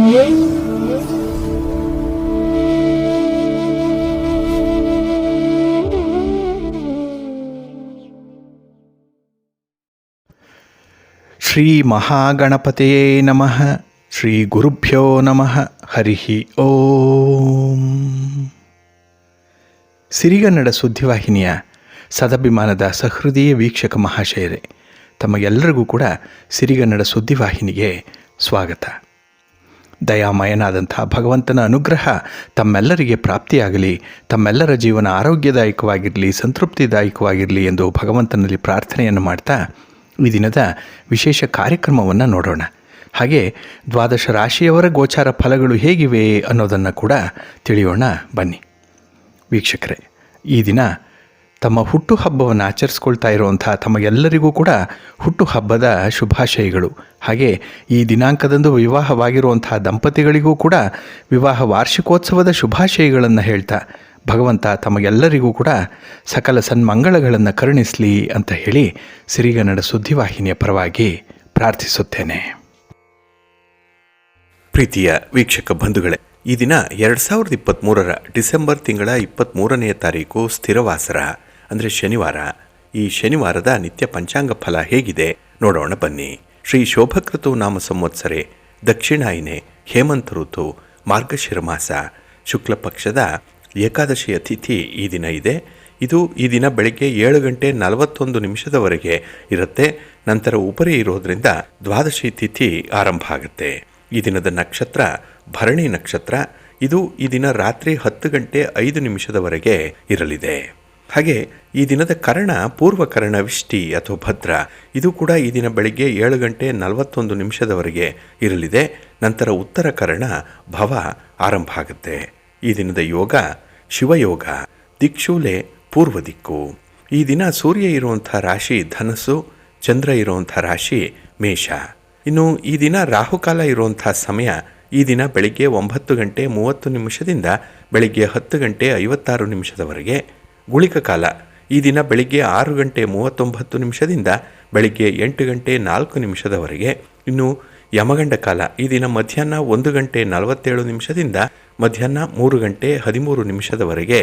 ಶ್ರೀ ಮಹಾಗಣಪತಯೇ ನಮಃ. ಶ್ರೀ ಗುರುಭ್ಯೋ ನಮಃ. ಹರಿ ಓಂ. ಸಿರಿಗನ್ನಡ ಸುದ್ದಿವಾಹಿನಿಯ ಸದಭಿಮಾನದ ಸಹೃದಯ ವೀಕ್ಷಕ ಮಹಾಶಯರೇ, ತಮಗೆಲ್ಲರಿಗೂ ಕೂಡ ಸಿರಿಗನ್ನಡ ಸುದ್ದಿವಾಹಿನಿಗೆ ಸ್ವಾಗತ. ದಯಾಮಯನಾದಂಥ ಭಗವಂತನ ಅನುಗ್ರಹ ತಮ್ಮೆಲ್ಲರಿಗೆ ಪ್ರಾಪ್ತಿಯಾಗಲಿ, ತಮ್ಮೆಲ್ಲರ ಜೀವನ ಆರೋಗ್ಯದಾಯಕವಾಗಿರಲಿ, ಸಂತೃಪ್ತಿದಾಯಕವಾಗಿರಲಿ ಎಂದು ಭಗವಂತನಲ್ಲಿ ಪ್ರಾರ್ಥನೆಯನ್ನು ಮಾಡ್ತಾ ಈ ದಿನದ ವಿಶೇಷ ಕಾರ್ಯಕ್ರಮವನ್ನು ನೋಡೋಣ. ಹಾಗೆ ದ್ವಾದಶ ರಾಶಿಯವರ ಗೋಚಾರ ಫಲಗಳು ಹೇಗಿವೆ ಅನ್ನೋದನ್ನು ಕೂಡ ತಿಳಿಯೋಣ ಬನ್ನಿ. ವೀಕ್ಷಕರೇ, ಈ ದಿನ ತಮ್ಮ ಹುಟ್ಟುಹಬ್ಬವನ್ನು ಆಚರಿಸ್ಕೊಳ್ತಾ ಇರುವಂಥ ತಮಗೆಲ್ಲರಿಗೂ ಕೂಡ ಹುಟ್ಟುಹಬ್ಬದ ಶುಭಾಶಯಗಳು. ಹಾಗೆ ಈ ದಿನಾಂಕದಂದು ವಿವಾಹವಾಗಿರುವಂಥ ದಂಪತಿಗಳಿಗೂ ಕೂಡ ವಿವಾಹ ವಾರ್ಷಿಕೋತ್ಸವದ ಶುಭಾಶಯಗಳನ್ನು ಹೇಳ್ತಾ ಭಗವಂತ ತಮಗೆಲ್ಲರಿಗೂ ಕೂಡ ಸಕಲ ಸನ್ಮಂಗಳಗಳನ್ನು ಕರುಣಿಸಲಿ ಅಂತ ಹೇಳಿ ಸಿರಿಗನ್ನಡ ಸುದ್ದಿವಾಹಿನಿಯ ಪರವಾಗಿ ಪ್ರಾರ್ಥಿಸುತ್ತೇನೆ. ಪ್ರೀತಿಯ ವೀಕ್ಷಕ ಬಂಧುಗಳೇ, ಈ ದಿನ 2023 ಡಿಸೆಂಬರ್ ತಿಂಗಳ 23ನೇ ತಾರೀಕು ಸ್ಥಿರವಾಸರ ಅಂದರೆ ಶನಿವಾರ. ಈ ಶನಿವಾರದ ನಿತ್ಯ ಪಂಚಾಂಗ ಫಲ ಹೇಗಿದೆ ನೋಡೋಣ ಬನ್ನಿ. ಶ್ರೀ ಶೋಭಕೃತು ನಾಮ ಸಂವತ್ಸರೆ, ದಕ್ಷಿಣಾಯಿನೆ, ಹೇಮಂತ ಋತು, ಮಾರ್ಗಶಿರ ಮಾಸ, ಶುಕ್ಲ ಪಕ್ಷದ ಏಕಾದಶಿಯ ತಿಥಿ ಈ ದಿನ ಇದೆ. ಇದು ಈ ದಿನ ಬೆಳಗ್ಗೆ 7:41 ಇರುತ್ತೆ. ನಂತರ ಉಪರಿ ಇರೋದ್ರಿಂದ ದ್ವಾದಶಿ ತಿಥಿ ಆರಂಭ ಆಗುತ್ತೆ. ಈ ದಿನದ ನಕ್ಷತ್ರ ಭರಣಿ ನಕ್ಷತ್ರ. ಇದು ಈ ದಿನ ರಾತ್ರಿ 10:05 ಇರಲಿದೆ. ಹಾಗೆ ಈ ದಿನದ ಕರ್ಣ ಪೂರ್ವಕರ್ಣ ವಿಷ್ಟಿ ಅಥವಾ ಭದ್ರ. ಇದು ಕೂಡ ಈ ದಿನ ಬೆಳಗ್ಗೆ 7:41 ಇರಲಿದೆ. ನಂತರ ಉತ್ತರ ಕರ್ಣ ಭವ ಆರಂಭ ಆಗುತ್ತೆ. ಈ ದಿನದ ಯೋಗ ಶಿವಯೋಗ, ದಿಕ್ಷೂಲೆ ಪೂರ್ವ ದಿಕ್ಕು. ಈ ದಿನ ಸೂರ್ಯ ಇರುವಂಥ ರಾಶಿ ಧನಸ್ಸು, ಚಂದ್ರ ಇರುವಂಥ ರಾಶಿ ಮೇಷ. ಇನ್ನು ಈ ದಿನ ರಾಹುಕಾಲ ಇರುವಂಥ ಸಮಯ ಈ ದಿನ ಬೆಳಿಗ್ಗೆ 9:30 ಬೆಳಿಗ್ಗೆ 10:56 ಗುಳಿಕ ಕಾಲ ಈ ದಿನ ಬೆಳಿಗ್ಗೆ 6:39 ಬೆಳಿಗ್ಗೆ 8:04 ಇನ್ನು ಯಮಗಂಡ ಕಾಲ ಈ ದಿನ ಮಧ್ಯಾಹ್ನ 1:47 ಮಧ್ಯಾಹ್ನ 3:13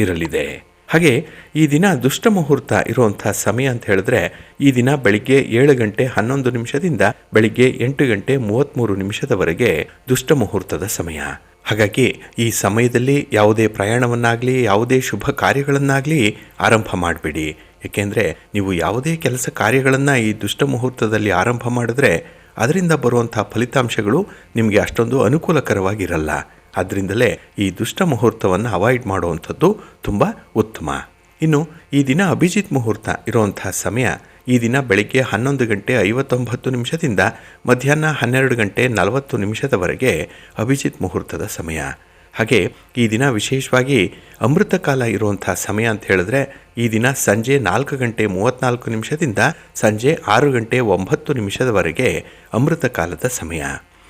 ಇರಲಿದೆ. ಹಾಗೆ ಈ ದಿನ ದುಷ್ಟ ಮುಹೂರ್ತ ಇರುವಂಥ ಸಮಯ ಅಂತ ಹೇಳಿದ್ರೆ ಈ ದಿನ ಬೆಳಿಗ್ಗೆ 7:11 ಬೆಳಿಗ್ಗೆ 8:33 ದುಷ್ಟ ಮುಹೂರ್ತದ ಸಮಯ. ಹಾಗಾಗಿ ಈ ಸಮಯದಲ್ಲಿ ಯಾವುದೇ ಪ್ರಯಾಣವನ್ನಾಗಲಿ ಯಾವುದೇ ಶುಭ ಕಾರ್ಯಗಳನ್ನಾಗಲಿ ಆರಂಭ ಮಾಡಬೇಡಿ. ಏಕೆಂದರೆ ನೀವು ಯಾವುದೇ ಕೆಲಸ ಕಾರ್ಯಗಳನ್ನು ಈ ದುಷ್ಟ ಮುಹೂರ್ತದಲ್ಲಿ ಆರಂಭ ಮಾಡಿದ್ರೆ ಅದರಿಂದ ಬರುವಂಥ ಫಲಿತಾಂಶಗಳು ನಿಮಗೆ ಅಷ್ಟೊಂದು ಅನುಕೂಲಕರವಾಗಿರಲ್ಲ. ಆದ್ದರಿಂದಲೇ ಈ ದುಷ್ಟ ಮುಹೂರ್ತವನ್ನು ಅವಾಯ್ಡ್ ಮಾಡುವಂಥದ್ದು ತುಂಬ ಉತ್ತಮ. ಇನ್ನು ಈ ದಿನ ಅಭಿಜಿತ್ ಮುಹೂರ್ತ ಇರುವಂಥ ಸಮಯ ಈ ದಿನ ಬೆಳಿಗ್ಗೆ 11:59 ಮಧ್ಯಾಹ್ನ 12:40 ಅಭಿಜಿತ್ ಮುಹೂರ್ತದ ಸಮಯ. ಹಾಗೆ ಈ ದಿನ ವಿಶೇಷವಾಗಿ ಅಮೃತ ಕಾಲ ಇರುವಂಥ ಸಮಯ ಅಂತ ಹೇಳಿದ್ರೆ ಈ ದಿನ ಸಂಜೆ 4:34 ಸಂಜೆ 6:09 ಅಮೃತ ಕಾಲದ ಸಮಯ.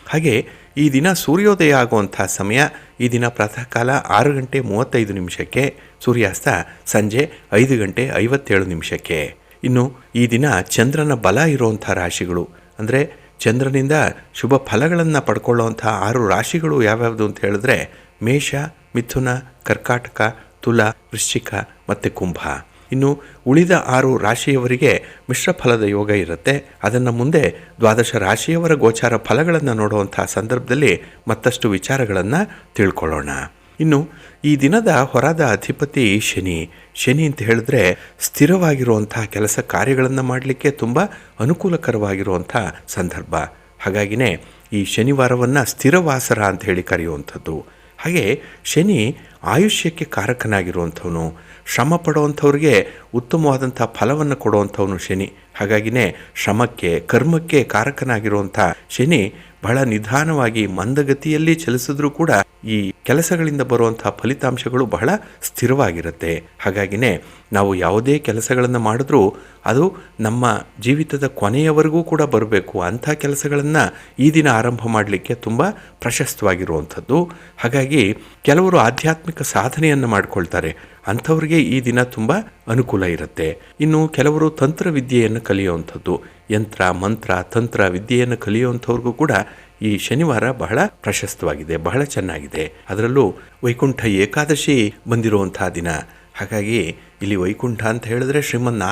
ಹಾಗೆ ಈ ದಿನ ಸೂರ್ಯೋದಯ ಆಗುವಂಥ ಸಮಯ ಈ ದಿನ ಪ್ರಾತಃ ಕಾಲ 6:35 ಸೂರ್ಯಾಸ್ತ ಸಂಜೆ 5:57. ಇನ್ನು ಈ ದಿನ ಚಂದ್ರನ ಬಲ ಇರುವಂಥ ರಾಶಿಗಳು ಅಂದರೆ ಚಂದ್ರನಿಂದ ಶುಭ ಫಲಗಳನ್ನು ಪಡ್ಕೊಳ್ಳುವಂಥ 6 ರಾಶಿಗಳು ಯಾವ್ಯಾವುದು ಅಂತ ಹೇಳಿದ್ರೆ ಮೇಷ, ಮಿಥುನ, ಕರ್ಕಾಟಕ, ತುಲಾ, ವೃಶ್ಚಿಕ ಮತ್ತು ಕುಂಭ. ಇನ್ನು ಉಳಿದ 6 ರಾಶಿಯವರಿಗೆ ಮಿಶ್ರ ಫಲದ ಯೋಗ ಇರುತ್ತೆ. ಅದನ್ನು ಮುಂದೆ ದ್ವಾದಶ ರಾಶಿಯವರ ಗೋಚಾರ ಫಲಗಳನ್ನು ನೋಡುವಂಥ ಸಂದರ್ಭದಲ್ಲಿ ಮತ್ತಷ್ಟು ವಿಚಾರಗಳನ್ನು ತಿಳ್ಕೊಳ್ಳೋಣ. ಇನ್ನು ಈ ದಿನದ ಹೊರದ ಅಧಿಪತಿ ಶನಿ ಅಂತ ಹೇಳಿದ್ರೆ ಸ್ಥಿರವಾಗಿರುವಂಥ ಕೆಲಸ ಕಾರ್ಯಗಳನ್ನು ಮಾಡಲಿಕ್ಕೆ ತುಂಬ ಅನುಕೂಲಕರವಾಗಿರುವಂಥ ಸಂದರ್ಭ. ಹಾಗಾಗಿನೇ ಈ ಶನಿವಾರವನ್ನು ಸ್ಥಿರವಾಸರ ಅಂತ ಹೇಳಿ ಕರೆಯುವಂಥದ್ದು. ಹಾಗೆ ಶನಿ ಆಯುಷ್ಯಕ್ಕೆ ಕಾರಕನಾಗಿರುವಂಥವನು, ಶ್ರಮ ಪಡುವಂಥವ್ರಿಗೆ ಉತ್ತಮವಾದಂಥ ಫಲವನ್ನು ಕೊಡುವಂಥವನು ಶನಿ. ಹಾಗಾಗಿನೇ ಶ್ರಮಕ್ಕೆ ಕರ್ಮಕ್ಕೆ ಕಾರಕನಾಗಿರುವಂಥ ಶನಿ ಬಹಳ ನಿಧಾನವಾಗಿ ಮಂದಗತಿಯಲ್ಲಿ ಚಲಿಸಿದ್ರೂ ಕೂಡ ಈ ಕೆಲಸಗಳಿಂದ ಬರುವಂಥ ಫಲಿತಾಂಶಗಳು ಬಹಳ ಸ್ಥಿರವಾಗಿರುತ್ತೆ. ಹಾಗಾಗಿನೇ ನಾವು ಯಾವುದೇ ಕೆಲಸಗಳನ್ನು ಮಾಡಿದ್ರೂ ಅದು ನಮ್ಮ ಜೀವಿತದ ಕೊನೆಯವರೆಗೂ ಕೂಡ ಬರಬೇಕು. ಅಂಥ ಕೆಲಸಗಳನ್ನು ಈ ದಿನ ಆರಂಭ ಮಾಡಲಿಕ್ಕೆ ತುಂಬ ಪ್ರಶಸ್ತವಾಗಿರುವಂಥದ್ದು. ಹಾಗಾಗಿ ಕೆಲವರು ಆಧ್ಯಾತ್ಮಿಕ ಸಾಧನೆಯನ್ನು ಮಾಡಿಕೊಳ್ತಾರೆ. ಅಂಥವ್ರಿಗೆ ಈ ದಿನ ತುಂಬ ಅನುಕೂಲ ಇರುತ್ತೆ. ಇನ್ನು ಕೆಲವರು ತಂತ್ರವಿದ್ಯೆಯನ್ನು ಕಲಿಯುವಂಥದ್ದು, ಯಂತ್ರ ಮಂತ್ರ ತಂತ್ರ ವಿದ್ಯೆಯನ್ನು ಕಲಿಯುವಂಥವ್ರಿಗೂ ಕೂಡ ಈ ಶನಿವಾರ ಬಹಳ ಪ್ರಶಸ್ತವಾಗಿದೆ, ಬಹಳ ಚೆನ್ನಾಗಿದೆ. ಅದರಲ್ಲೂ ವೈಕುಂಠ ಏಕಾದಶಿ ಬಂದಿರುವಂತಹ ದಿನ. ಹಾಗಾಗಿ ಇಲ್ಲಿ ವೈಕುಂಠ ಅಂತ ಹೇಳಿದ್ರೆ ಶ್ರೀಮನ್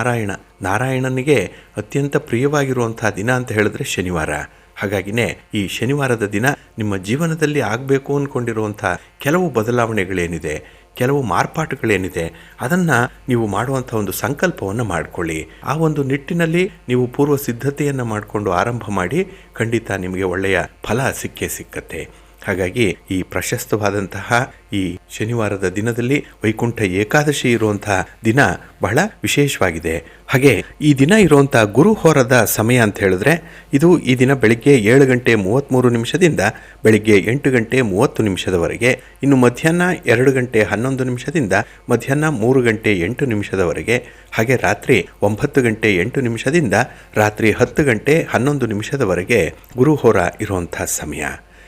ನಾರಾಯಣನಿಗೆ ಅತ್ಯಂತ ಪ್ರಿಯವಾಗಿರುವಂಥ ದಿನ ಅಂತ ಹೇಳಿದ್ರೆ ಶನಿವಾರ. ಹಾಗಾಗಿನೇ ಈ ಶನಿವಾರದ ದಿನ ನಿಮ್ಮ ಜೀವನದಲ್ಲಿ ಆಗಬೇಕು ಅಂದ್ಕೊಂಡಿರುವಂಥ ಕೆಲವು ಬದಲಾವಣೆಗಳೇನಿದೆ, ಕೆಲವು ಮಾರ್ಪಾಟುಗಳೇನಿದೆ, ಅದನ್ನು ನೀವು ಮಾಡುವಂಥ ಒಂದು ಸಂಕಲ್ಪವನ್ನು ಮಾಡಿಕೊಳ್ಳಿ. ಆ ಒಂದು ನಿಟ್ಟಿನಲ್ಲಿ ನೀವು ಪೂರ್ವ ಸಿದ್ಧತೆಯನ್ನು ಮಾಡಿಕೊಂಡು ಆರಂಭ ಮಾಡಿ, ಖಂಡಿತ ನಿಮಗೆ ಒಳ್ಳೆಯ ಫಲ ಸಿಕ್ಕತ್ತೆ. ಹಾಗಾಗಿ ಈ ಪ್ರಶಸ್ತವಾದಂತಹ ಈ ಶನಿವಾರದ ದಿನದಲ್ಲಿ ವೈಕುಂಠ ಏಕಾದಶಿ ಇರುವಂತಹ ದಿನ ಬಹಳ ವಿಶೇಷವಾಗಿದೆ. ಹಾಗೆ ಈ ದಿನ ಇರುವಂತಹ ಗುರುಹೋರದ ಸಮಯ ಅಂತ ಹೇಳಿದ್ರೆ ಇದು ಈ ದಿನ ಬೆಳಿಗ್ಗೆ 7:33 ಬೆಳಿಗ್ಗೆ 8:30 ಇನ್ನು ಮಧ್ಯಾಹ್ನ 2:11 ಮಧ್ಯಾಹ್ನ 3:08 ಹಾಗೆ ರಾತ್ರಿ 9:08 ರಾತ್ರಿ 10:11 ಗುರುಹೋರ ಇರುವಂತಹ ಸಮಯ.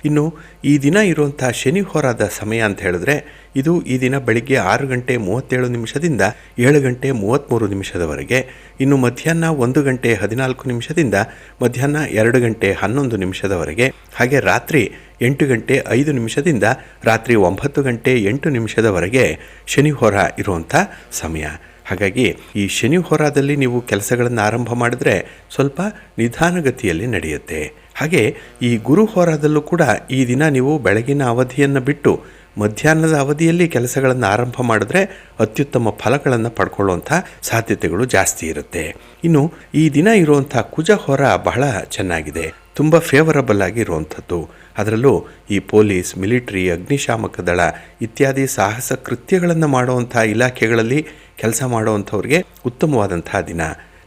ಇನ್ನು ಈ ದಿನ ಇರುವಂಥ ಶನಿ ಹೋರಾದ ಸಮಯ ಅಂತ ಹೇಳಿದ್ರೆ ಇದು ಈ ದಿನ ಬೆಳಿಗ್ಗೆ 6:37 7:33 ಇನ್ನು ಮಧ್ಯಾಹ್ನ 1:14 ಮಧ್ಯಾಹ್ನ 2:11 ಹಾಗೆ ರಾತ್ರಿ 8:05 ರಾತ್ರಿ 9:08 ಶನಿ ಹೋರ ಇರುವಂಥ ಸಮಯ. ಹಾಗಾಗಿ ಈ ಶನಿ ಹೋರಾದಲ್ಲಿ ನೀವು ಕೆಲಸಗಳನ್ನು ಆರಂಭ ಮಾಡಿದ್ರೆ ಸ್ವಲ್ಪ ನಿಧಾನಗತಿಯಲ್ಲಿ ನಡೆಯುತ್ತೆ. ಹಾಗೆ ಈ ಗುರು ಹೋರಾದಲ್ಲೂ ಕೂಡ ಈ ದಿನ ನೀವು ಬೆಳಗಿನ ಅವಧಿಯನ್ನು ಬಿಟ್ಟು ಮಧ್ಯಾಹ್ನದ ಅವಧಿಯಲ್ಲಿ ಕೆಲಸಗಳನ್ನು ಆರಂಭ ಮಾಡಿದ್ರೆ ಅತ್ಯುತ್ತಮ ಫಲಗಳನ್ನು ಪಡ್ಕೊಳ್ಳುವಂಥ ಸಾಧ್ಯತೆಗಳು ಜಾಸ್ತಿ ಇರುತ್ತೆ. ಇನ್ನು ಈ ದಿನ ಇರುವಂಥ ಕುಜ ಹೋರ ಬಹಳ ಚೆನ್ನಾಗಿದೆ, ತುಂಬ ಫೇವರಬಲ್ ಆಗಿರುವಂಥದ್ದು. ಅದರಲ್ಲೂ ಈ ಪೊಲೀಸ್, ಮಿಲಿಟರಿ, ಅಗ್ನಿಶಾಮಕ ದಳ ಇತ್ಯಾದಿ ಸಾಹಸ ಕೃತ್ಯಗಳನ್ನು ಮಾಡುವಂಥ ಇಲಾಖೆಗಳಲ್ಲಿ ಕೆಲಸ ಮಾಡುವಂಥವ್ರಿಗೆ ಉತ್ತಮವಾದಂತಹ ದಿನ.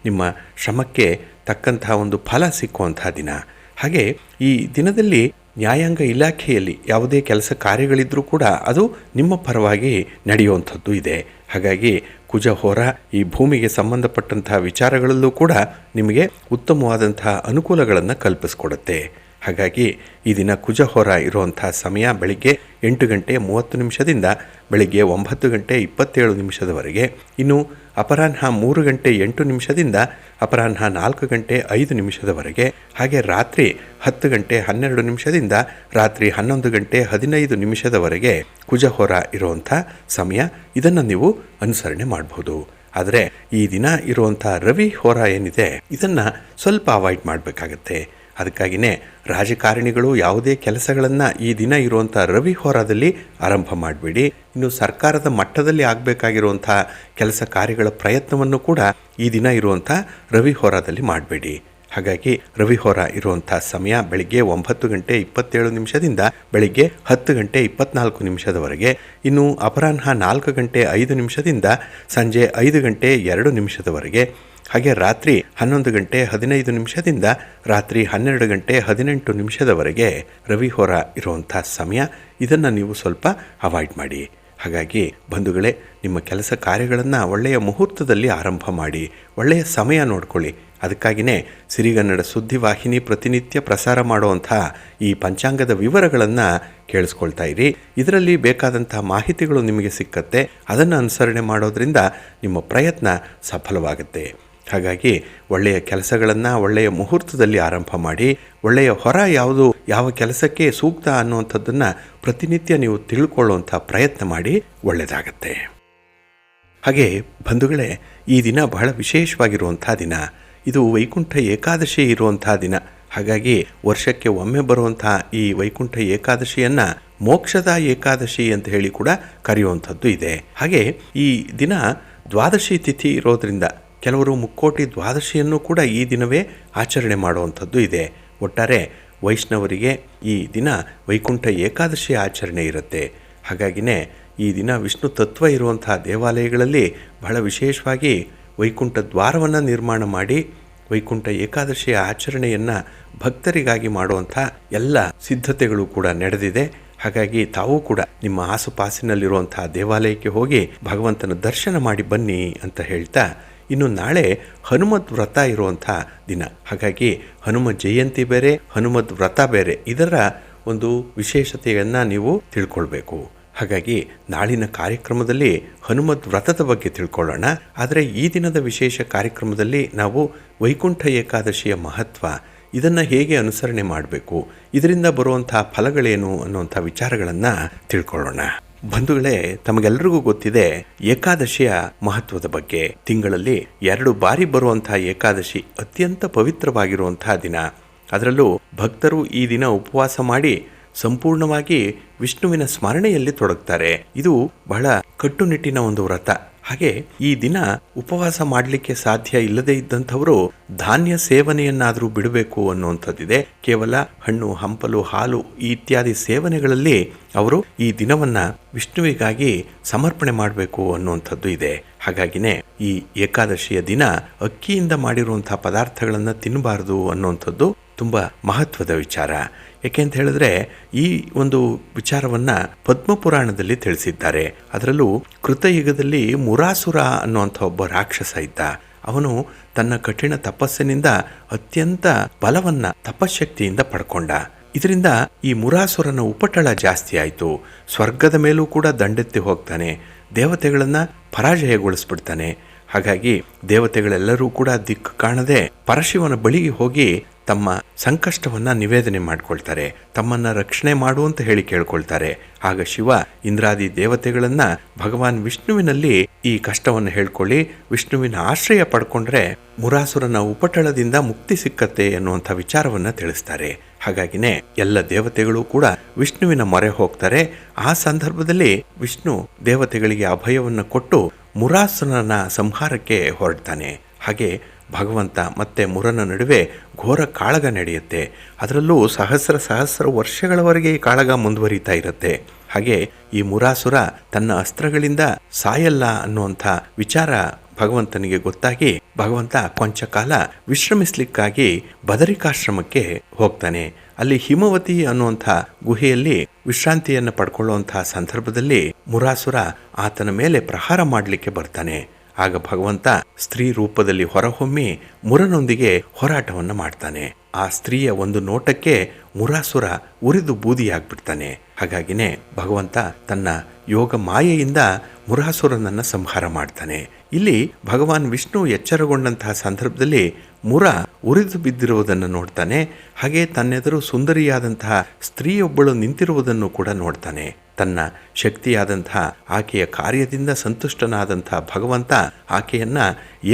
ನಿಮ್ಮ ಶ್ರಮಕ್ಕೆ ತಕ್ಕಂತಹ ಒಂದು ಫಲ ಸಿಕ್ಕುವಂತಹ ದಿನ. ಹಾಗೆ ಈ ದಿನದಲ್ಲಿ ನ್ಯಾಯಾಂಗ ಇಲಾಖೆಯಲ್ಲಿ ಯಾವುದೇ ಕೆಲಸ ಕಾರ್ಯಗಳಿದ್ರೂ ಕೂಡ ಅದು ನಿಮ್ಮ ಪರವಾಗಿ ನಡೆಯುವಂಥದ್ದು ಇದೆ. ಹಾಗಾಗಿ ಕುಜಹೋರ ಈ ಭೂಮಿಗೆ ಸಂಬಂಧಪಟ್ಟಂತಹ ವಿಚಾರಗಳಲ್ಲೂ ಕೂಡ ನಿಮಗೆ ಉತ್ತಮವಾದಂತಹ ಅನುಕೂಲಗಳನ್ನು ಕಲ್ಪಿಸ್ಕೊಡುತ್ತೆ. ಹಾಗಾಗಿ ಈ ದಿನ ಕುಜಹೋರ ಇರುವಂಥ ಸಮಯ ಬೆಳಿಗ್ಗೆ 8:30 ಬೆಳಿಗ್ಗೆ 9:27 ಇನ್ನು ಅಪರಾಹ್ನ 3:08 ಅಪರಾಹ್ನ 4:05 ಹಾಗೆ ರಾತ್ರಿ 10:12 ರಾತ್ರಿ 11:15 ಕುಜಹೋರ ಇರುವಂಥ ಸಮಯ. ಇದನ್ನು ನೀವು ಅನುಸರಣೆ ಮಾಡಬಹುದು. ಆದರೆ ಈ ದಿನ ಇರುವಂಥ ರವಿ ಹೋರ ಏನಿದೆ ಇದನ್ನು ಸ್ವಲ್ಪ ಅವಾಯ್ಡ್ ಮಾಡಬೇಕಾಗತ್ತೆ. ಅದಕ್ಕಾಗಿಯೇ ರಾಜಕಾರಣಿಗಳು ಯಾವುದೇ ಕೆಲಸಗಳನ್ನು ಈ ದಿನ ಇರುವಂಥ ರವಿ ಹೋರಾದಲ್ಲಿ ಆರಂಭ ಮಾಡಬೇಡಿ. ಇನ್ನು ಸರ್ಕಾರದ ಮಟ್ಟದಲ್ಲಿ ಆಗಬೇಕಾಗಿರುವಂಥ ಕೆಲಸ ಕಾರ್ಯಗಳ ಪ್ರಯತ್ನವನ್ನು ಕೂಡ ಈ ದಿನ ಇರುವಂಥ ರವಿ ಹೋರಾದಲ್ಲಿ ಮಾಡಬೇಡಿ. ಹಾಗಾಗಿ ರವಿ ಹೋರ ಇರುವಂಥ ಸಮಯ ಬೆಳಿಗ್ಗೆ 9:27 ಬೆಳಿಗ್ಗೆ 10:24 ಇನ್ನು ಅಪರಾಹ್ನ 4:05 ಸಂಜೆ 5:02 ಹಾಗೆ ರಾತ್ರಿ 11:15 ರಾತ್ರಿ 12:18 ರವಿ ಹೋರ ಇರುವಂಥ ಸಮಯ. ಇದನ್ನು ನೀವು ಸ್ವಲ್ಪ ಅವಾಯ್ಡ್ ಮಾಡಿ. ಹಾಗಾಗಿ ಬಂಧುಗಳೇ, ನಿಮ್ಮ ಕೆಲಸ ಕಾರ್ಯಗಳನ್ನು ಒಳ್ಳೆಯ ಮುಹೂರ್ತದಲ್ಲಿ ಆರಂಭ ಮಾಡಿ, ಒಳ್ಳೆಯ ಸಮಯ ನೋಡ್ಕೊಳ್ಳಿ. ಅದಕ್ಕಾಗಿಯೇ ಸಿರಿಗನ್ನಡ ಸುದ್ದಿವಾಹಿನಿ ಪ್ರತಿನಿತ್ಯ ಪ್ರಸಾರ ಮಾಡುವಂಥ ಈ ಪಂಚಾಂಗದ ವಿವರಗಳನ್ನು ಕೇಳಿಸ್ಕೊಳ್ತಾ ಇರಿ. ಇದರಲ್ಲಿ ಬೇಕಾದಂಥ ಮಾಹಿತಿಗಳು ನಿಮಗೆ ಸಿಕ್ಕತ್ತೆ. ಅದನ್ನು ಅನುಸರಣೆ ಮಾಡೋದ್ರಿಂದ ನಿಮ್ಮ ಪ್ರಯತ್ನ ಸಫಲವಾಗುತ್ತೆ. ಹಾಗಾಗಿ ಒಳ್ಳೆಯ ಕೆಲಸಗಳನ್ನು ಒಳ್ಳೆಯ ಮುಹೂರ್ತದಲ್ಲಿ ಆರಂಭ ಮಾಡಿ. ಒಳ್ಳೆಯ ಹೊರ ಯಾವುದು, ಯಾವ ಕೆಲಸಕ್ಕೆ ಸೂಕ್ತ ಅನ್ನುವಂಥದ್ದನ್ನು ಪ್ರತಿನಿತ್ಯ ನೀವು ತಿಳ್ಕೊಳ್ಳುವಂಥ ಪ್ರಯತ್ನ ಮಾಡಿ, ಒಳ್ಳೆಯದಾಗತ್ತೆ. ಹಾಗೆ ಬಂಧುಗಳೇ, ಈ ದಿನ ಬಹಳ ವಿಶೇಷವಾಗಿರುವಂಥ ದಿನ. ಇದು ವೈಕುಂಠ ಏಕಾದಶಿ ಇರುವಂಥ ದಿನ. ಹಾಗಾಗಿ ವರ್ಷಕ್ಕೆ ಒಮ್ಮೆ ಬರುವಂಥ ಈ ವೈಕುಂಠ ಏಕಾದಶಿಯನ್ನು ಮೋಕ್ಷದ ಏಕಾದಶಿ ಅಂತ ಹೇಳಿ ಕೂಡ ಕರೆಯುವಂಥದ್ದು ಇದೆ. ಹಾಗೆ ಈ ದಿನ ದ್ವಾದಶಿ ತಿಥಿ ಇರೋದರಿಂದ ಕೆಲವರು ಮುಕ್ಕೋಟಿ ದ್ವಾದಶಿಯನ್ನು ಕೂಡ ಈ ದಿನವೇ ಆಚರಣೆ ಮಾಡುವಂಥದ್ದು ಇದೆ. ಒಟ್ಟಾರೆ ವೈಷ್ಣವರಿಗೆ ಈ ದಿನ ವೈಕುಂಠ ಏಕಾದಶಿ ಆಚರಣೆ ಇರುತ್ತೆ. ಹಾಗಾಗಿನೇ ಈ ದಿನ ವಿಷ್ಣು ತತ್ವ ಇರುವಂಥ ದೇವಾಲಯಗಳಲ್ಲಿ ಬಹಳ ವಿಶೇಷವಾಗಿ ವೈಕುಂಠ ದ್ವಾರವನ್ನು ನಿರ್ಮಾಣ ಮಾಡಿ ವೈಕುಂಠ ಏಕಾದಶಿಯ ಆಚರಣೆಯನ್ನು ಭಕ್ತರಿಗಾಗಿ ಮಾಡುವಂಥ ಎಲ್ಲ ಸಿದ್ಧತೆಗಳು ಕೂಡ ನಡೆದಿದೆ. ಹಾಗಾಗಿ ತಾವು ಕೂಡ ನಿಮ್ಮ ಆಸುಪಾಸಿನಲ್ಲಿರುವಂಥ ದೇವಾಲಯಕ್ಕೆ ಹೋಗಿ ಭಗವಂತನ ದರ್ಶನ ಮಾಡಿ ಬನ್ನಿ ಅಂತ ಹೇಳ್ತಾ, ಇನ್ನು ನಾಳೆ ಹನುಮದ್ ವ್ರತ ಇರುವಂಥ ದಿನ. ಹಾಗಾಗಿ ಹನುಮ ಜಯಂತಿ ಬೇರೆ, ಹನುಮದ್ ವ್ರತ ಬೇರೆ. ಇದರ ಒಂದು ವಿಶೇಷತೆಯನ್ನು ನೀವು ತಿಳ್ಕೊಳ್ಬೇಕು. ಹಾಗಾಗಿ ನಾಳಿನ ಕಾರ್ಯಕ್ರಮದಲ್ಲಿ ಹನುಮದ್ ವ್ರತದ ಬಗ್ಗೆ ತಿಳ್ಕೊಳ್ಳೋಣ. ಆದರೆ ಈ ದಿನದ ವಿಶೇಷ ಕಾರ್ಯಕ್ರಮದಲ್ಲಿ ನಾವು ವೈಕುಂಠ ಏಕಾದಶಿಯ ಮಹತ್ವ, ಇದನ್ನು ಹೇಗೆ ಅನುಸರಣೆ ಮಾಡಬೇಕು, ಇದರಿಂದ ಬರುವಂಥ ಫಲಗಳೇನು ಅನ್ನುವಂಥ ವಿಚಾರಗಳನ್ನು ತಿಳ್ಕೊಳ್ಳೋಣ. ಬಂಧುಗಳೇ, ತಮಗೆಲ್ಲರಿಗೂ ಗೊತ್ತಿದೆ ಏಕಾದಶಿಯ ಮಹತ್ವದ ಬಗ್ಗೆ. ತಿಂಗಳಲ್ಲಿ 2 ಬಾರಿ ಬರುವಂತಹ ಏಕಾದಶಿ ಅತ್ಯಂತ ಪವಿತ್ರವಾಗಿರುವಂತಹ ದಿನ. ಅದರಲ್ಲೂ ಭಕ್ತರು ಈ ದಿನ ಉಪವಾಸ ಮಾಡಿ ಸಂಪೂರ್ಣವಾಗಿ ವಿಷ್ಣುವಿನ ಸ್ಮರಣೆಯಲ್ಲಿ ತೊಡಗ್ತಾರೆ. ಇದು ಬಹಳ ಕಟ್ಟುನಿಟ್ಟಿನ ಒಂದು ವ್ರತ. ಹಾಗೆ ಈ ದಿನ ಉಪವಾಸ ಮಾಡಲಿಕ್ಕೆ ಸಾಧ್ಯ ಇಲ್ಲದೇ ಇದ್ದಂಥವರು ಧಾನ್ಯ ಸೇವನೆಯನ್ನಾದರೂ ಬಿಡಬೇಕು ಅನ್ನುವಂಥದ್ದಿದೆ. ಕೇವಲ ಹಣ್ಣು ಹಂಪಲು ಹಾಲು ಇತ್ಯಾದಿ ಸೇವನೆಗಳಲ್ಲಿ ಅವರು ಈ ದಿನವನ್ನ ವಿಷ್ಣುವಿಗಾಗಿ ಸಮರ್ಪಣೆ ಮಾಡಬೇಕು ಅನ್ನುವಂಥದ್ದು ಇದೆ. ಹಾಗಾಗಿನೇ ಈ ಏಕಾದಶಿಯ ದಿನ ಅಕ್ಕಿಯಿಂದ ಮಾಡಿರುವಂತಹ ಪದಾರ್ಥಗಳನ್ನು ತಿನ್ನಬಾರದು ಅನ್ನುವಂಥದ್ದು ತುಂಬ ಮಹತ್ವದ ವಿಚಾರ. ಯಾಕೆಂತ ಹೇಳಿದ್ರೆ ಈ ಒಂದು ವಿಚಾರವನ್ನು ಪದ್ಮಪುರಾಣದಲ್ಲಿ ತಿಳಿಸಿದ್ದಾರೆ. ಅದರಲ್ಲೂ ಕೃತಯುಗದಲ್ಲಿ ಮುರಾಸುರ ಅನ್ನುವಂಥ ಒಬ್ಬ ರಾಕ್ಷಸ ಇದ್ದ. ಅವನು ತನ್ನ ಕಠಿಣ ತಪಸ್ಸಿನಿಂದ ಅತ್ಯಂತ ಬಲವನ್ನು ತಪಶಕ್ತಿಯಿಂದ ಪಡ್ಕೊಂಡ. ಇದರಿಂದ ಈ ಮುರಾಸುರನ ಉಪಟಳ ಜಾಸ್ತಿ ಆಯಿತು. ಸ್ವರ್ಗದ ಮೇಲೂ ಕೂಡ ದಂಡೆತ್ತಿ ಹೋಗ್ತಾನೆ, ದೇವತೆಗಳನ್ನು ಪರಾಜಯಗೊಳಿಸ್ಬಿಡ್ತಾನೆ. ಹಾಗಾಗಿ ದೇವತೆಗಳೆಲ್ಲರೂ ಕೂಡ ದಿಕ್ಕು ಕಾಣದೆ ಪರಶಿವನ ಬಳಿಗೆ ಹೋಗಿ ತಮ್ಮ ಸಂಕಷ್ಟವನ್ನು ನಿವೇದನೆ ಮಾಡಿಕೊಳ್ತಾರೆ. ತಮ್ಮನ್ನು ರಕ್ಷಣೆ ಮಾಡುವಂತ ಹೇಳಿ ಕೇಳ್ಕೊಳ್ತಾರೆ. ಆಗ ಶಿವ ಇಂದ್ರಾದಿ ದೇವತೆಗಳನ್ನು ಭಗವಾನ್ ವಿಷ್ಣುವಿನಲ್ಲಿ ಈ ಕಷ್ಟವನ್ನು ಹೇಳ್ಕೊಳ್ಳಿ, ವಿಷ್ಣುವಿನ ಆಶ್ರಯ ಪಡ್ಕೊಂಡ್ರೆ ಮುರಾಸುರನ ಉಪಟಳದಿಂದ ಮುಕ್ತಿ ಸಿಕ್ಕತ್ತೆ ಅನ್ನುವಂಥ ವಿಚಾರವನ್ನು ತಿಳಿಸ್ತಾರೆ. ಹಾಗಾಗಿನೇ ಎಲ್ಲ ದೇವತೆಗಳು ಕೂಡ ವಿಷ್ಣುವಿನ ಮೊರೆ ಹೋಗ್ತಾರೆ. ಆ ಸಂದರ್ಭದಲ್ಲಿ ವಿಷ್ಣು ದೇವತೆಗಳಿಗೆ ಅಭಯವನ್ನು ಕೊಟ್ಟು ಮುರಾಸುರನ ಸಂಹಾರಕ್ಕೆ ಹೊರಡ್ತಾನೆ. ಹಾಗೆ ಭಗವಂತ ಮತ್ತೆ ಮುರನ ನಡುವೆ ಘೋರ ಕಾಳಗ ನಡೆಯುತ್ತೆ. ಅದರಲ್ಲೂ ಸಹಸ್ರ ವರ್ಷಗಳವರೆಗೆ ಈ ಕಾಳಗ ಮುಂದುವರಿತಾ ಇರುತ್ತೆ. ಹಾಗೆ ಈ ಮುರಾಸುರ ತನ್ನ ಅಸ್ತ್ರಗಳಿಂದ ಸಾಯಲ್ಲ ಅನ್ನುವಂಥ ವಿಚಾರ ಭಗವಂತನಿಗೆ ಗೊತ್ತಾಗಿ ಭಗವಂತ ಕೊಂಚ ಕಾಲ ವಿಶ್ರಮಿಸ್ಲಿಕ್ಕಾಗಿ ಬದರಿಕಾಶ್ರಮಕ್ಕೆ ಹೋಗ್ತಾನೆ. ಅಲ್ಲಿ ಹಿಮವತಿ ಅನ್ನುವಂಥ ಗುಹೆಯಲ್ಲಿ ವಿಶ್ರಾಂತಿಯನ್ನು ಪಡ್ಕೊಳ್ಳುವಂತಹ ಸಂದರ್ಭದಲ್ಲಿ ಮುರಾಸುರ ಆತನ ಮೇಲೆ ಪ್ರಹಾರ ಮಾಡಲಿಕ್ಕೆ ಬರ್ತಾನೆ. ಆಗ ಭಗವಂತ ಸ್ತ್ರೀ ರೂಪದಲ್ಲಿ ಹೊರಹೊಮ್ಮಿ ಮುರನೊಂದಿಗೆ ಹೋರಾಟವನ್ನು ಮಾಡ್ತಾನೆ. ಆ ಸ್ತ್ರೀಯ ಒಂದು ನೋಟಕ್ಕೆ ಮುರಾಸುರ ಉರಿದು ಬೂದಿಯಾಗ್ಬಿಡ್ತಾನೆ. ಹಾಗಾಗಿನೇ ಭಗವಂತ ತನ್ನ ಯೋಗ ಮಾಯೆಯಿಂದ ಮುರಾಸುರನನ್ನು ಸಂಹಾರ ಮಾಡ್ತಾನೆ. ಇಲ್ಲಿ ಭಗವಾನ್ ವಿಷ್ಣು ಎಚ್ಚರಗೊಂಡಂತಹ ಸಂದರ್ಭದಲ್ಲಿ ಮುರ ಉರಿದು ಬಿದ್ದಿರುವುದನ್ನು ನೋಡ್ತಾನೆ. ಹಾಗೆ ತನ್ನೆದುರು ಸುಂದರಿಯಾದಂತಹ ಸ್ತ್ರೀಯೊಬ್ಬಳು ನಿಂತಿರುವುದನ್ನು ಕೂಡ ನೋಡ್ತಾನೆ. ತನ್ನ ಶಕ್ತಿಯಾದಂತಹ ಆಕೆಯ ಕಾರ್ಯದಿಂದ ಸಂತುಷ್ಟನಾದಂತಹ ಭಗವಂತ ಆಕೆಯನ್ನ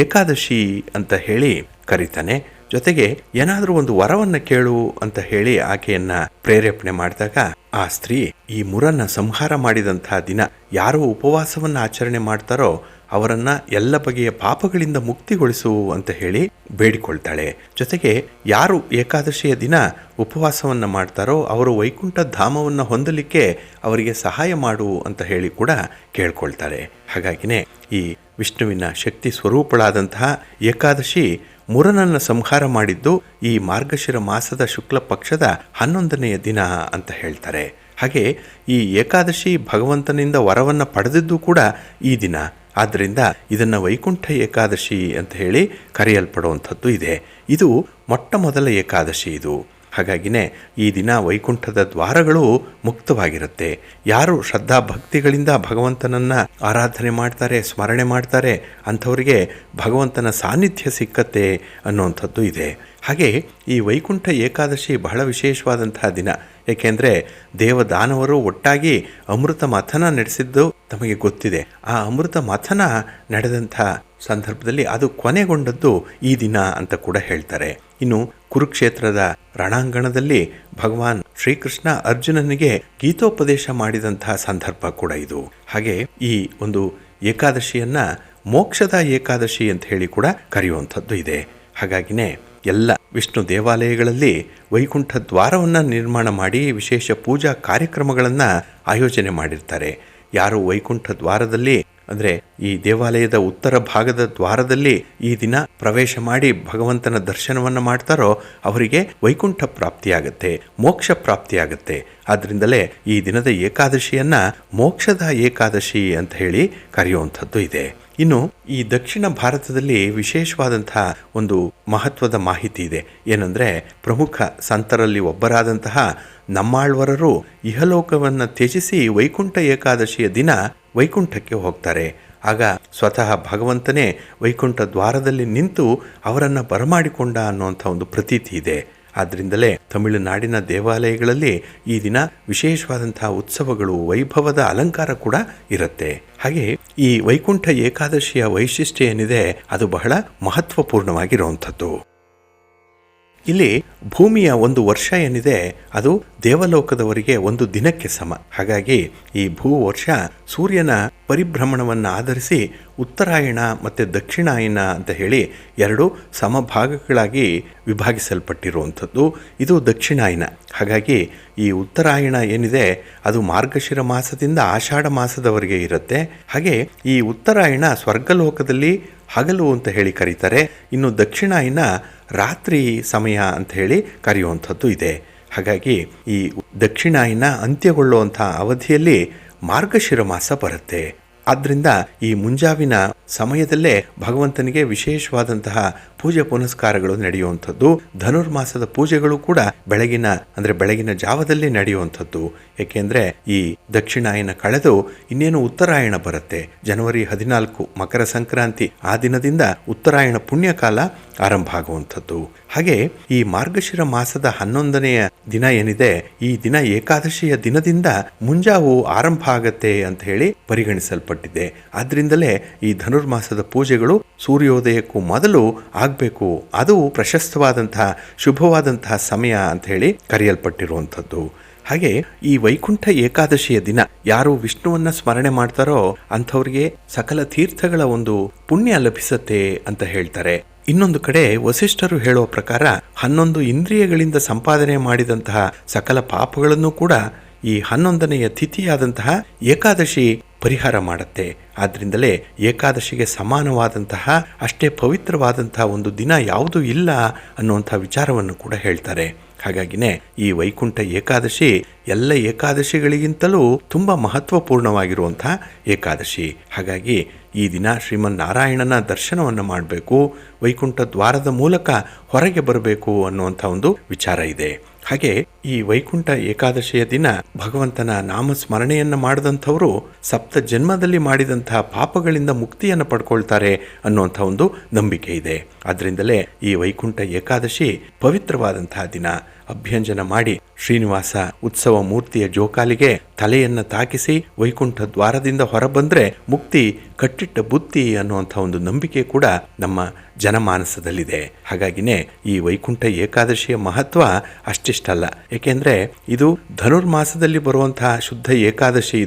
ಏಕಾದಶಿ ಅಂತ ಹೇಳಿ ಕರೀತಾನೆ. ಜೊತೆಗೆ ಏನಾದರೂ ಒಂದು ವರವನ್ನು ಕೇಳು ಅಂತ ಹೇಳಿ ಆಕೆಯನ್ನ ಪ್ರೇರೇಪಣೆ ಮಾಡಿದಾಗ ಆ ಸ್ತ್ರೀ ಈ ಮುರನ್ನ ಸಂಹಾರ ಮಾಡಿದಂತಹ ದಿನ ಯಾರು ಉಪವಾಸವನ್ನ ಆಚರಣೆ ಮಾಡ್ತಾರೋ ಅವರನ್ನ ಎಲ್ಲ ಬಗೆಯ ಪಾಪಗಳಿಂದ ಮುಕ್ತಿಗೊಳಿಸು ಅಂತ ಹೇಳಿ ಬೇಡಿಕೊಳ್ತಾಳೆ. ಜೊತೆಗೆ ಯಾರು ಏಕಾದಶಿಯ ದಿನ ಉಪವಾಸವನ್ನ ಮಾಡ್ತಾರೋ ಅವರು ವೈಕುಂಠ ಧಾಮವನ್ನು ಹೊಂದಲಿಕ್ಕೆ ಅವರಿಗೆ ಸಹಾಯ ಮಾಡು ಅಂತ ಹೇಳಿ ಕೂಡ ಕೇಳ್ಕೊಳ್ತಾರೆ. ಹಾಗಾಗಿನೇ ಈ ವಿಷ್ಣುವಿನ ಶಕ್ತಿ ಸ್ವರೂಪಳಾದಂತಹ ಏಕಾದಶಿ ಮುರನನ್ನು ಸಂಹಾರ ಮಾಡಿದ್ದು ಈ ಮಾರ್ಗಶಿರ ಮಾಸದ ಶುಕ್ಲ ಪಕ್ಷದ 11ನೆಯ ದಿನ ಅಂತ ಹೇಳ್ತಾರೆ. ಹಾಗೆ ಈ ಏಕಾದಶಿ ಭಗವಂತನಿಂದ ವರವನ್ನು ಪಡೆದಿದ್ದು ಕೂಡ ಈ ದಿನ. ಆದ್ದರಿಂದ ಇದನ್ನು ವೈಕುಂಠ ಏಕಾದಶಿ ಅಂತ ಹೇಳಿ ಕರೆಯಲ್ಪಡುವಂಥದ್ದು ಇದೆ. ಇದು ಮೊಟ್ಟ ಮೊದಲ ಏಕಾದಶಿ ಇದು. ಹಾಗಾಗಿನೇ ಈ ದಿನ ವೈಕುಂಠದ ದ್ವಾರಗಳು ಮುಕ್ತವಾಗಿರುತ್ತೆ. ಯಾರು ಶ್ರದ್ಧಾ ಭಕ್ತಿಗಳಿಂದ ಭಗವಂತನನ್ನ ಆರಾಧನೆ ಮಾಡ್ತಾರೆ, ಸ್ಮರಣೆ ಮಾಡ್ತಾರೆ, ಅಂಥವರಿಗೆ ಭಗವಂತನ ಸಾನ್ನಿಧ್ಯ ಸಿಕ್ಕತ್ತೆ ಅನ್ನುವಂಥದ್ದು ಇದೆ. ಹಾಗೆ ಈ ವೈಕುಂಠ ಏಕಾದಶಿ ಬಹಳ ವಿಶೇಷವಾದಂತಹ ದಿನ. ಏಕೆಂದರೆ ದೇವದಾನವರು ಒಟ್ಟಾಗಿ ಅಮೃತ ಮಥನ ನಡೆಸಿದ್ದು ತಮಗೆ ಗೊತ್ತಿದೆ. ಆ ಅಮೃತ ಮಥನ ನಡೆದಂಥ ಸಂದರ್ಭದಲ್ಲಿ ಅದು ಕೊನೆಗೊಂಡದ್ದು ಈ ದಿನ ಅಂತ ಕೂಡ ಹೇಳ್ತಾರೆ. ಇನ್ನು ಕುರುಕ್ಷೇತ್ರದ ರಣಾಂಗಣದಲ್ಲಿ ಭಗವಾನ್ ಶ್ರೀಕೃಷ್ಣ ಅರ್ಜುನನಿಗೆ ಗೀತೋಪದೇಶ ಮಾಡಿದಂತಹ ಸಂದರ್ಭ ಕೂಡ ಇದು. ಹಾಗೆ ಈ ಒಂದು ಏಕಾದಶಿಯನ್ನ ಮೋಕ್ಷದ ಏಕಾದಶಿ ಅಂತ ಹೇಳಿ ಕೂಡ ಕರೆಯುವಂಥದ್ದು ಇದೆ. ಹಾಗಾಗಿನೇ ಎಲ್ಲ ವಿಷ್ಣು ದೇವಾಲಯಗಳಲ್ಲಿ ವೈಕುಂಠ ದ್ವಾರವನ್ನು ನಿರ್ಮಾಣ ಮಾಡಿ ವಿಶೇಷ ಪೂಜಾ ಕಾರ್ಯಕ್ರಮಗಳನ್ನು ಆಯೋಜನೆ ಮಾಡಿರ್ತಾರೆ. ಯಾರು ವೈಕುಂಠ ದ್ವಾರದಲ್ಲಿ ಅಂದರೆ ಈ ದೇವಾಲಯದ ಉತ್ತರ ಭಾಗದ ದ್ವಾರದಲ್ಲಿ ಈ ದಿನ ಪ್ರವೇಶ ಮಾಡಿ ಭಗವಂತನ ದರ್ಶನವನ್ನು ಮಾಡ್ತಾರೋ ಅವರಿಗೆ ವೈಕುಂಠ ಪ್ರಾಪ್ತಿಯಾಗತ್ತೆ, ಮೋಕ್ಷ ಪ್ರಾಪ್ತಿಯಾಗತ್ತೆ. ಆದ್ದರಿಂದಲೇ ಈ ದಿನದ ಏಕಾದಶಿಯನ್ನ ಮೋಕ್ಷದ ಏಕಾದಶಿ ಅಂತ ಹೇಳಿ ಕರೆಯುವಂಥದ್ದು ಇದೆ. ಇನ್ನು ಈ ದಕ್ಷಿಣ ಭಾರತದಲ್ಲಿ ವಿಶೇಷವಾದಂತಹ ಒಂದು ಮಹತ್ವದ ಮಾಹಿತಿ ಇದೆ. ಏನಂದರೆ ಪ್ರಮುಖ ಸಂತರಲ್ಲಿ ಒಬ್ಬರಾದಂತಹ ನಮ್ಮಾಳ್ವರರು ಇಹಲೋಕವನ್ನು ತ್ಯಜಿಸಿ ವೈಕುಂಠ ಏಕಾದಶಿಯ ದಿನ ವೈಕುಂಠಕ್ಕೆ ಹೋಗ್ತಾರೆ. ಆಗ ಸ್ವತಃ ಭಗವಂತನೇ ವೈಕುಂಠ ದ್ವಾರದಲ್ಲಿ ನಿಂತು ಅವರನ್ನು ಬರಮಾಡಿಕೊಂಡ ಅನ್ನುವಂಥ ಒಂದು ಪ್ರತೀತಿ ಇದೆ. ಆದ್ದರಿಂದಲೇ ತಮಿಳುನಾಡಿನ ದೇವಾಲಯಗಳಲ್ಲಿ ಈ ದಿನ ವಿಶೇಷವಾದಂತಹ ಉತ್ಸವಗಳು, ವೈಭವದ ಅಲಂಕಾರ ಕೂಡ ಇರುತ್ತೆ. ಹಾಗೆ ಈ ವೈಕುಂಠ ಏಕಾದಶಿಯ ವೈಶಿಷ್ಟ್ಯ ಏನಿದೆ ಅದು ಬಹಳ ಮಹತ್ವಪೂರ್ಣವಾಗಿರುವಂಥದ್ದು. ಇಲ್ಲಿ ಭೂಮಿಯ ಒಂದು ವರ್ಷ ಏನಿದೆ ಅದು ದೇವಲೋಕದವರಿಗೆ ಒಂದು ದಿನಕ್ಕೆ ಸಮ. ಹಾಗಾಗಿ ಈ ಭೂ ವರ್ಷ ಸೂರ್ಯನ ಪರಿಭ್ರಮಣವನ್ನು ಆಧರಿಸಿ ಉತ್ತರಾಯಣ ಮತ್ತು ದಕ್ಷಿಣಾಯನ ಅಂತ ಹೇಳಿ ಎರಡು ಸಮಭಾಗಗಳಾಗಿ ವಿಭಾಗಿಸಲ್ಪಟ್ಟಿರುವಂಥದ್ದು. ಇದು ದಕ್ಷಿಣಾಯನ. ಹಾಗಾಗಿ ಈ ಉತ್ತರಾಯಣ ಏನಿದೆ ಅದು ಮಾರ್ಗಶಿರ ಮಾಸದಿಂದ ಆಷಾಢ ಮಾಸದವರೆಗೆ ಇರುತ್ತೆ. ಹಾಗೆ ಈ ಉತ್ತರಾಯಣ ಸ್ವರ್ಗಲೋಕದಲ್ಲಿ ಹಗಲು ಅಂತ ಹೇಳಿ ಕರೀತಾರೆ. ಇನ್ನು ದಕ್ಷಿಣಾಯನ ರಾತ್ರಿ ಸಮಯ ಅಂತ ಹೇಳಿ ಕರೆಯುವಂಥದ್ದು ಇದೆ. ಹಾಗಾಗಿ ಈ ದಕ್ಷಿಣಾಯನ ಅಂತ್ಯಗೊಳ್ಳುವಂಥ ಅವಧಿಯಲ್ಲಿ ಮಾರ್ಗಶಿರ ಮಾಸ ಬರುತ್ತೆ. ಆದ್ದರಿಂದ ಈ ಮುಂಜಾವಿನ ಸಮಯದಲ್ಲೇ ಭಗವಂತನಿಗೆ ವಿಶೇಷವಾದಂತಹ ಪೂಜೆ ಪುನಸ್ಕಾರಗಳು ನಡೆಯುವಂಥದ್ದು. ಧನುರ್ಮಾಸದ ಪೂಜೆಗಳು ಕೂಡ ಬೆಳಗಿನ ಜಾವದಲ್ಲಿ ನಡೆಯುವಂಥದ್ದು. ಏಕೆಂದರೆ ಈ ದಕ್ಷಿಣಾಯನ ಕಳೆದು ಇನ್ನೇನು ಉತ್ತರಾಯಣ ಬರುತ್ತೆ. ಜನವರಿ 14 ಮಕರ ಸಂಕ್ರಾಂತಿ ಆ ದಿನದಿಂದ ಉತ್ತರಾಯಣ ಪುಣ್ಯಕಾಲ ಆರಂಭ ಆಗುವಂಥದ್ದು. ಹಾಗೆ ಈ ಮಾರ್ಗಶಿರ ಮಾಸದ 11ನೆಯ ದಿನ ಏನಿದೆ ಈ ದಿನ ಏಕಾದಶಿಯ ದಿನದಿಂದ ಮುಂಜಾವು ಆರಂಭ ಆಗತ್ತೆ ಅಂತ ಹೇಳಿ ಪರಿಗಣಿಸಲ್ಪಟ್ಟಿದೆ. ಆದ್ರಿಂದಲೇ ಈ ಧನುರ್ಮಾಸದ ಪೂಜೆಗಳು ಸೂರ್ಯೋದಯಕ್ಕೂ ಮೊದಲು ಆಗಬೇಕು. ಅದು ಪ್ರಶಸ್ತವಾದಂತಹ ಶುಭವಾದಂತಹ ಸಮಯ ಅಂತ ಹೇಳಿ ಕರೆಯಲ್ಪಟ್ಟಿರುವಂಥದ್ದು. ಹಾಗೆ ಈ ವೈಕುಂಠ ಏಕಾದಶಿಯ ದಿನ ಯಾರು ವಿಷ್ಣುವನ್ನ ಸ್ಮರಣೆ ಮಾಡ್ತಾರೋ ಅಂಥವ್ರಿಗೆ ಸಕಲ ತೀರ್ಥಗಳ ಒಂದು ಪುಣ್ಯ ಲಭಿಸತ್ತೆ ಅಂತ ಹೇಳ್ತಾರೆ. ಇನ್ನೊಂದು ಕಡೆ ವಸಿಷ್ಠರು ಹೇಳುವ ಪ್ರಕಾರ 11 ಇಂದ್ರಿಯಗಳಿಂದ ಸಂಪಾದನೆ ಮಾಡಿದಂತಹ ಸಕಲ ಪಾಪಗಳನ್ನು ಕೂಡ ಈ 11ನೆಯ ತಿಥಿಯಾದಂತಹ ಏಕಾದಶಿ ಪರಿಹಾರ ಮಾಡುತ್ತೆ. ಆದ್ರಿಂದಲೇ ಏಕಾದಶಿಗೆ ಸಮಾನವಾದಂತಹ ಅಷ್ಟೇ ಪವಿತ್ರವಾದಂತಹ ಒಂದು ದಿನ ಯಾವುದೂ ಇಲ್ಲ ಅನ್ನುವಂಥ ವಿಚಾರವನ್ನು ಕೂಡ ಹೇಳ್ತಾರೆ. ಹಾಗಾಗಿನೇ ಈ ವೈಕುಂಠ ಏಕಾದಶಿ ಎಲ್ಲ ಏಕಾದಶಿಗಳಿಗಿಂತಲೂ ತುಂಬ ಮಹತ್ವಪೂರ್ಣವಾಗಿರುವಂತಹ ಏಕಾದಶಿ. ಹಾಗಾಗಿ ಈ ದಿನ ಶ್ರೀಮನ್ನಾರಾಯಣನ ದರ್ಶನವನ್ನು ಮಾಡಬೇಕು, ವೈಕುಂಠ ದ್ವಾರದ ಮೂಲಕ ಹೊರಗೆ ಬರಬೇಕು ಅನ್ನುವಂಥ ಒಂದು ವಿಚಾರ ಇದೆ. ಹಾಗೆ ಈ ವೈಕುಂಠ ಏಕಾದಶಿಯ ದಿನ ಭಗವಂತನ ನಾಮಸ್ಮರಣೆಯನ್ನು ಮಾಡಿದಂಥವರು ಸಪ್ತ ಜನ್ಮದಲ್ಲಿ ಮಾಡಿದಂತಹ ಪಾಪಗಳಿಂದ ಮುಕ್ತಿಯನ್ನು ಪಡ್ಕೊಳ್ತಾರೆ ಅನ್ನುವಂಥ ಒಂದು ನಂಬಿಕೆ ಇದೆ. ಆದ್ರಿಂದಲೇ ಈ ವೈಕುಂಠ ಏಕಾದಶಿ ಪವಿತ್ರವಾದಂತಹ ದಿನ. ಅಭ್ಯಂಜನ ಮಾಡಿ ಶ್ರೀನಿವಾಸ ಉತ್ಸವ ಮೂರ್ತಿಯ ಜೋಕಾಲಿಗೆ ತಲೆಯನ್ನು ತಾಕಿಸಿ ವೈಕುಂಠ ದ್ವಾರದಿಂದ ಹೊರಬಂದ್ರೆ ಮುಕ್ತಿ ಕಟ್ಟಿಟ್ಟ ಬುತ್ತಿ ಅನ್ನುವಂಥ ಒಂದು ನಂಬಿಕೆ ಕೂಡ ನಮ್ಮ ಜನಮಾನಸದಲ್ಲಿದೆ. ಹಾಗಾಗಿನೇ ಈ ವೈಕುಂಠ ಏಕಾದಶಿಯ ಮಹತ್ವ ಅಷ್ಟಿಷ್ಟಲ್ಲ. ಏಕೆಂದ್ರೆ ಇದು ಧನುರ್ಮಾಸದಲ್ಲಿ ಬರುವಂತಹ ಶುದ್ಧ ಏಕಾದಶಿ.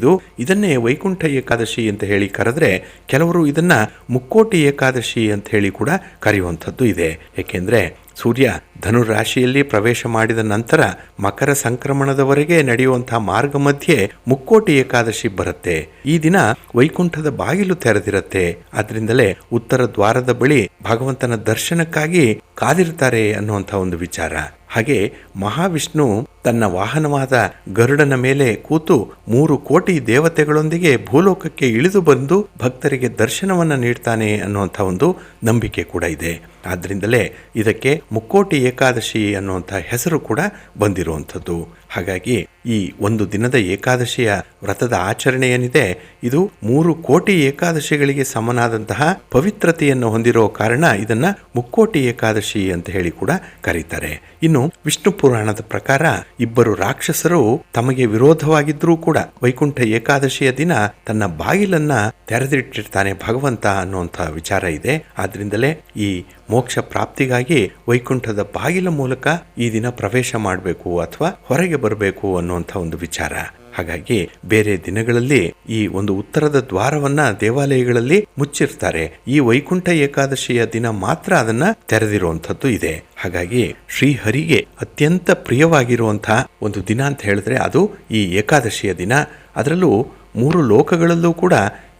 ಇದನ್ನೇ ವೈಕುಂಠ ಏಕಾದಶಿ ಅಂತ ಹೇಳಿ ಕರೆದ್ರೆ ಕೆಲವರು ಇದನ್ನ ಮುಕ್ಕೋಟಿ ಏಕಾದಶಿ ಅಂತ ಹೇಳಿ ಕೂಡ ಕರೆಯುವಂಥದ್ದು ಇದೆ. ಏಕೆಂದ್ರೆ ಸೂರ್ಯ ಧನುರಾಶಿಯಲ್ಲಿ ಪ್ರವೇಶ ಮಾಡಿದ ನಂತರ ಮಕರ ಸಂಕ್ರಮಣದವರೆಗೆ ನಡೆಯುವಂತಹ ಮಾರ್ಗ ಮಧ್ಯೆ ಮುಕ್ಕೋಟಿ ಏಕಾದಶಿ ಬರುತ್ತೆ. ಈ ದಿನ ವೈಕುಂಠದ ಬಾಗಿಲು ತೆರೆದಿರುತ್ತೆ. ಆದ್ರಿಂದಲೇ ಉತ್ತರ ದ್ವಾರದ ಬಳಿ ಭಗವಂತನ ದರ್ಶನಕ್ಕಾಗಿ ಕಾದಿರ್ತಾರೆ ಅನ್ನುವಂಥ ಒಂದು ವಿಚಾರ. ಹಾಗೆ ಮಹಾವಿಷ್ಣು ತನ್ನ ವಾಹನವಾದ ಗರುಡನ ಮೇಲೆ ಕೂತು 3 ಕೋಟಿ ದೇವತೆಗಳೊಂದಿಗೆ ಭೂಲೋಕಕ್ಕೆ ಇಳಿದು ಬಂದು ಭಕ್ತರಿಗೆ ದರ್ಶನವನ್ನು ನೀಡ್ತಾನೆ ಅನ್ನುವಂಥ ಒಂದು ನಂಬಿಕೆ ಕೂಡ ಇದೆ. ಆದ್ರಿಂದಲೇ ಇದಕ್ಕೆ ಮುಕ್ಕೋಟಿ ಏಕಾದಶಿ ಅನ್ನುವಂಥ ಹೆಸರು ಕೂಡ ಬಂದಿರುವಂಥದ್ದು. ಹಾಗಾಗಿ ಈ ಒಂದು ದಿನದ ಏಕಾದಶಿಯ ವ್ರತದ ಆಚರಣೆ ಏನಿದೆ ಇದು 3 ಕೋಟಿ ಏಕಾದಶಿಗಳಿಗೆ ಸಮನಾದಂತಹ ಪವಿತ್ರತೆಯನ್ನು ಹೊಂದಿರೋ ಕಾರಣ ಇದನ್ನ ಮುಕ್ಕೋಟಿ ಏಕಾದಶಿ ಅಂತ ಹೇಳಿ ಕೂಡ ಕರೀತಾರೆ. ಇನ್ನು ವಿಷ್ಣು ಪುರಾಣದ ಪ್ರಕಾರ ಇಬ್ಬರು ರಾಕ್ಷಸರು ತಮಗೆ ವಿರೋಧವಾಗಿದ್ರೂ ಕೂಡ ವೈಕುಂಠ ಏಕಾದಶಿಯ ದಿನ ತನ್ನ ಬಾಗಿಲನ್ನ ತೆರೆದಿಟ್ಟಿರ್ತಾನೆ ಭಗವಂತ ಅನ್ನುವಂಥ ವಿಚಾರ ಇದೆ. ಆದ್ರಿಂದಲೇ ಈ ಮೋಕ್ಷ ಪ್ರಾಪ್ತಿಗಾಗಿ ವೈಕುಂಠದ ಬಾಗಿಲ ಮೂಲಕ ಈ ದಿನ ಪ್ರವೇಶ ಮಾಡಬೇಕು ಅಥವಾ ಹೊರಗೆ ಬರಬೇಕು ಅನ್ನುವಂಥ ಒಂದು ವಿಚಾರ. ಹಾಗಾಗಿ ಬೇರೆ ದಿನಗಳಲ್ಲಿ ಈ ಒಂದು ಉತ್ತರದ ದ್ವಾರವನ್ನ ದೇವಾಲಯಗಳಲ್ಲಿ ಮುಚ್ಚಿರ್ತಾರೆ. ಈ ವೈಕುಂಠ ಏಕಾದಶಿಯ ದಿನ ಮಾತ್ರ ಅದನ್ನ ತೆರೆದಿರುವಂಥದ್ದು ಇದೆ. ಹಾಗಾಗಿ ಶ್ರೀಹರಿಗೆ ಅತ್ಯಂತ ಪ್ರಿಯವಾಗಿರುವಂತಹ ಒಂದು ದಿನ ಅಂತ ಹೇಳಿದ್ರೆ ಅದು ಈ ಏಕಾದಶಿಯ ದಿನ. ಅದರಲ್ಲೂ 3 ಲೋಕಗಳಲ್ಲೂ ಕೂಡ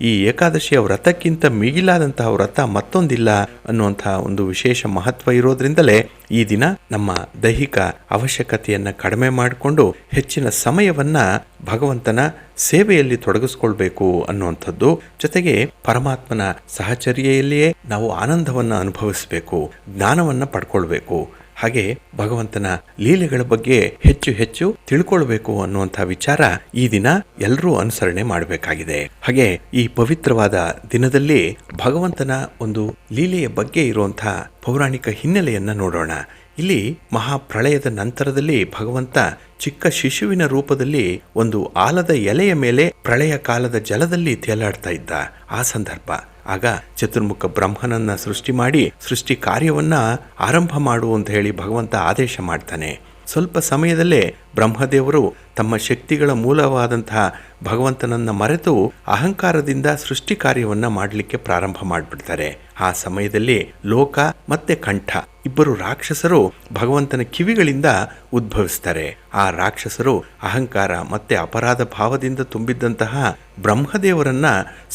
ಈ ಏಕಾದಶಿಯ ವ್ರತಕ್ಕಿಂತ ಮಿಗಿಲಾದಂತಹ ವ್ರತ ಮತ್ತೊಂದಿಲ್ಲ ಅನ್ನುವಂತಹ ಒಂದು ವಿಶೇಷ ಮಹತ್ವ ಇರೋದ್ರಿಂದಲೇ ಈ ದಿನ ನಮ್ಮ ದೈಹಿಕ ಅವಶ್ಯಕತೆಯನ್ನು ಕಡಿಮೆ ಮಾಡಿಕೊಂಡು ಹೆಚ್ಚಿನ ಸಮಯವನ್ನ ಭಗವಂತನ ಸೇವೆಯಲ್ಲಿ ತೊಡಗಿಸ್ಕೊಳ್ಬೇಕು ಅನ್ನುವಂಥದ್ದು. ಜೊತೆಗೆ ಪರಮಾತ್ಮನ ಸಹಚರ್ಯೆಯಲ್ಲಿಯೇ ನಾವು ಆನಂದವನ್ನು ಅನುಭವಿಸಬೇಕು, ಜ್ಞಾನವನ್ನು ಪಡ್ಕೊಳ್ಬೇಕು. ಹಾಗೆ ಭಗವಂತನ ಲೀಲೆಗಳ ಬಗ್ಗೆ ಹೆಚ್ಚು ಹೆಚ್ಚು ತಿಳ್ಕೊಳ್ಬೇಕು ಅನ್ನುವಂಥ ವಿಚಾರ ಈ ದಿನ ಎಲ್ಲರೂ ಅನುಸರಣೆ ಮಾಡಬೇಕಾಗಿದೆ. ಹಾಗೆ ಈ ಪವಿತ್ರವಾದ ದಿನದಲ್ಲಿ ಭಗವಂತನ ಒಂದು ಲೀಲೆಯ ಬಗ್ಗೆ ಇರುವಂತಹ ಪೌರಾಣಿಕ ಹಿನ್ನೆಲೆಯನ್ನ ನೋಡೋಣ. ಇಲ್ಲಿ ಮಹಾಪ್ರಳಯದ ನಂತರದಲ್ಲಿ ಭಗವಂತ ಚಿಕ್ಕ ಶಿಶುವಿನ ರೂಪದಲ್ಲಿ ಒಂದು ಆಲದ ಎಲೆಯ ಮೇಲೆ ಪ್ರಳಯ ಕಾಲದ ಜಲದಲ್ಲಿ ತೇಲಾಡ್ತಾ ಇದ್ದ ಆ ಸಂದರ್ಭ. ಆಗ ಚತುರ್ಮುಖ ಬ್ರಹ್ಮನನ್ನ ಸೃಷ್ಟಿ ಮಾಡಿ ಸೃಷ್ಟಿ ಕಾರ್ಯವನ್ನ ಆರಂಭ ಮಾಡು ಅಂತ ಹೇಳಿ ಭಗವಂತ ಆದೇಶ ಮಾಡ್ತಾನೆ. ಸ್ವಲ್ಪ ಸಮಯದಲ್ಲೇ ಬ್ರಹ್ಮದೇವರು ತಮ್ಮ ಶಕ್ತಿಗಳ ಮೂಲವಾದಂತಹ ಭಗವಂತನನ್ನ ಮರೆತು ಅಹಂಕಾರದಿಂದ ಸೃಷ್ಟಿ ಕಾರ್ಯವನ್ನ ಮಾಡಲಿಕ್ಕೆ ಪ್ರಾರಂಭ ಮಾಡಿಬಿಡ್ತಾರೆ. ಆ ಸಮಯದಲ್ಲಿ ಲೋಕ ಮತ್ತೆ ಕಂಠ ಇಬ್ಬರು ರಾಕ್ಷಸರು ಭಗವಂತನ ಕಿವಿಗಳಿಂದ ಉದ್ಭವಿಸ್ತಾರೆ. ಆ ರಾಕ್ಷಸರು ಅಹಂಕಾರ ಮತ್ತೆ ಅಪರಾಧ ಭಾವದಿಂದ ತುಂಬಿದ್ದಂತಹ ಬ್ರಹ್ಮದೇವರನ್ನ